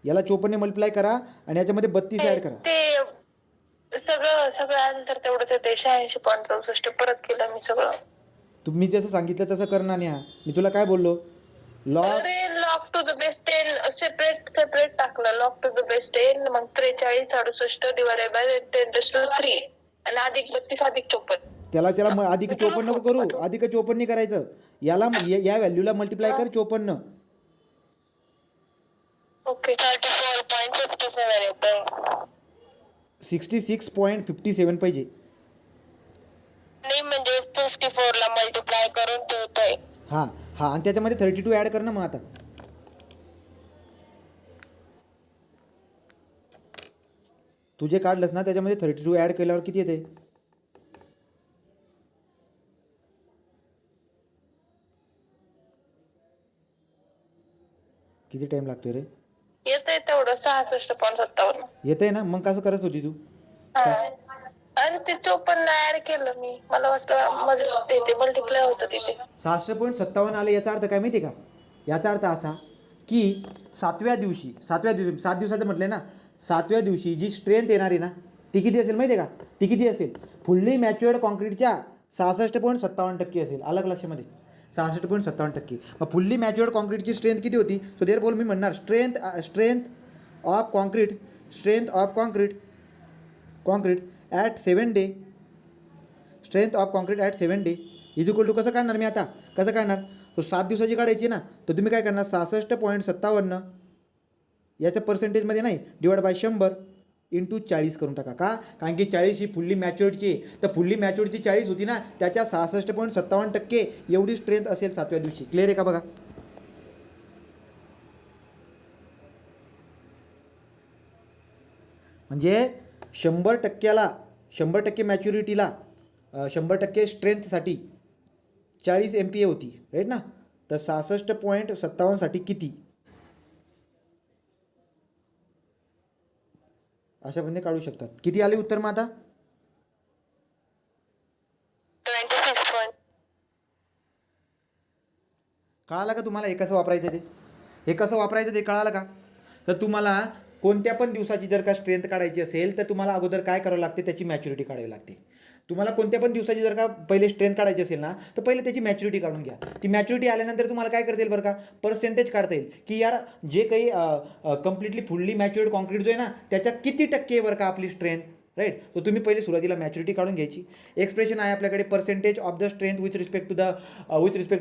याला 54 मल्टिप्लाय करा आणि याच्यामध्ये 32 ॲड करा. ते सगळं अंतर तेवढंच येते. 86.64 परत केलं मी सगळं. तुम्ही जसं सांगितलं तसं करणार नाही. मी तुला काय बोललो. लॉग अरे log to the base 10 separate टाकलं. लॉग टू द बेस 10 मग 4368 डिवाइडेड बाय 10⁻³ आणि अधिक 32 अधिक 54. त्याला अधिक 54 नको करू. अधिक 54 नाही करायचं. याला या व्हॅल्यूला मल्टिप्लाय कर 54. ओके 34.57 येतंय. 66.57 पाहिजे. नाही म्हणजे 54 ला मल्टिप्लाय करून ते येतंय. हां हां आणि त्याच्यामध्ये 32 ॲड कर ना मग. आता तू जे काढलंस ना त्याच्यामध्ये 32 ॲड केल्यावर किती येते. किती टाईम लागतोय रे. येतंय तेवढं 66.57. येतंय ना. मग कसं करत होती तू. आणि ते 54 ऍड केलं मी. मला वाटतं ते मल्टिप्लाय होतं तिथे. 66.57 आले. याचा अर्थ काय माहिती आहे का. याचा अर्थ असा की 7व्या दिवशी 7 दिवसाचं म्हटलं ना. 7व्या दिवशी जी स्ट्रेंथ येणार आहे ना ती किती असेल माहिती आहे का. ती किती असेल. फुल्ली मॅच्युअर्ड कॉन्क्रीटच्या 66.57% असेल. अलग लक्षामध्ये 66.57%. मग फुल्ली मॅच्युअर्ड कॉन्क्रीटची स्ट्रेंथ किती होती. सो देअर बोल मी म्हणणार strength of concrete at 7 day. Strength of concrete at 7 day is equal to कसं काढणार मी आता. कसं काढणार. तो 7 दिवसाची काढायची ना. तर तुम्ही काय करणार 66.57 याच्या पर्सेंटेजमध्ये नाही डिवाइड बाय 100 इंटू 40 करून टाका. का. कारण की 40 ही फुल्ली मॅच्युअर्डची आहे. तर फुल्ली मॅच्युअर्डची 40 होती ना त्याच्या 66.57% एवढी स्ट्रेंथ असेल 7व्या दिवशी. क्लिअर आहे का बघा. म्हणजे 100% मॅच्युरिटीला 100% स्ट्रेंथसाठी 40 MPa होती राईट ना. तर 66.57 साठी किती. अशा पद्धतीने काढू शकतात. किती आले उत्तर मग आता. 26. कळालं का तुम्हाला. हे कसं वापरायचं ते कळालं का. तर तुम्हाला कोणत्या पण दिवसाची जर का स्ट्रेंथ काढायची असेल तर तुम्हाला अगोदर काय करावं लागते. त्याची मॅच्युरिटी काढावी लागते. तुम्हाला कोणत्या पण दिवसाची जर का पहिले स्ट्रेंथ काढायची असेल ना तर पहिले त्याची मॅच्युरिटी काढून घ्या. ती मॅच्युरिटी आल्यानंतर तुम्हाला काय करता येईल बरं का. पर्सेंटेज काढता येईल की यार जे काही कम्प्लिटली फुल्ली मॅच्युअर्ड कॉन्क्रीट जो आहे ना त्याच्या किती टक्के बरं का आपली स्ट्रेंथ राईट. तर तुम्ही पहिले सुरुवातीला मॅच्युरिटी काढून घ्यायची. एक्सप्रेशन आहे आपल्याकडे percentage of the strength with respect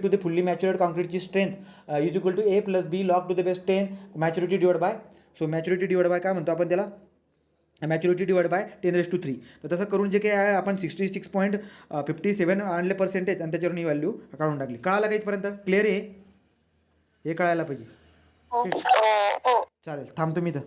to the fully matured कॉन्क्रीटची strength is equal to A + B log to the base 10 maturity divide by. So maturity divide by काय म्हणतो आपण त्याला. Maturity divide by 10⁻³. तर तसं करून जे काही आहे आपण 66.57 आणले पर्सेंटेज आणि त्याच्यावरून ही व्हॅल्यू काढून टाकली. कळालं का इथपर्यंत. क्लिअर आहे. हे कळायला पाहिजे. हो. चालेल थांबतो मी इथं.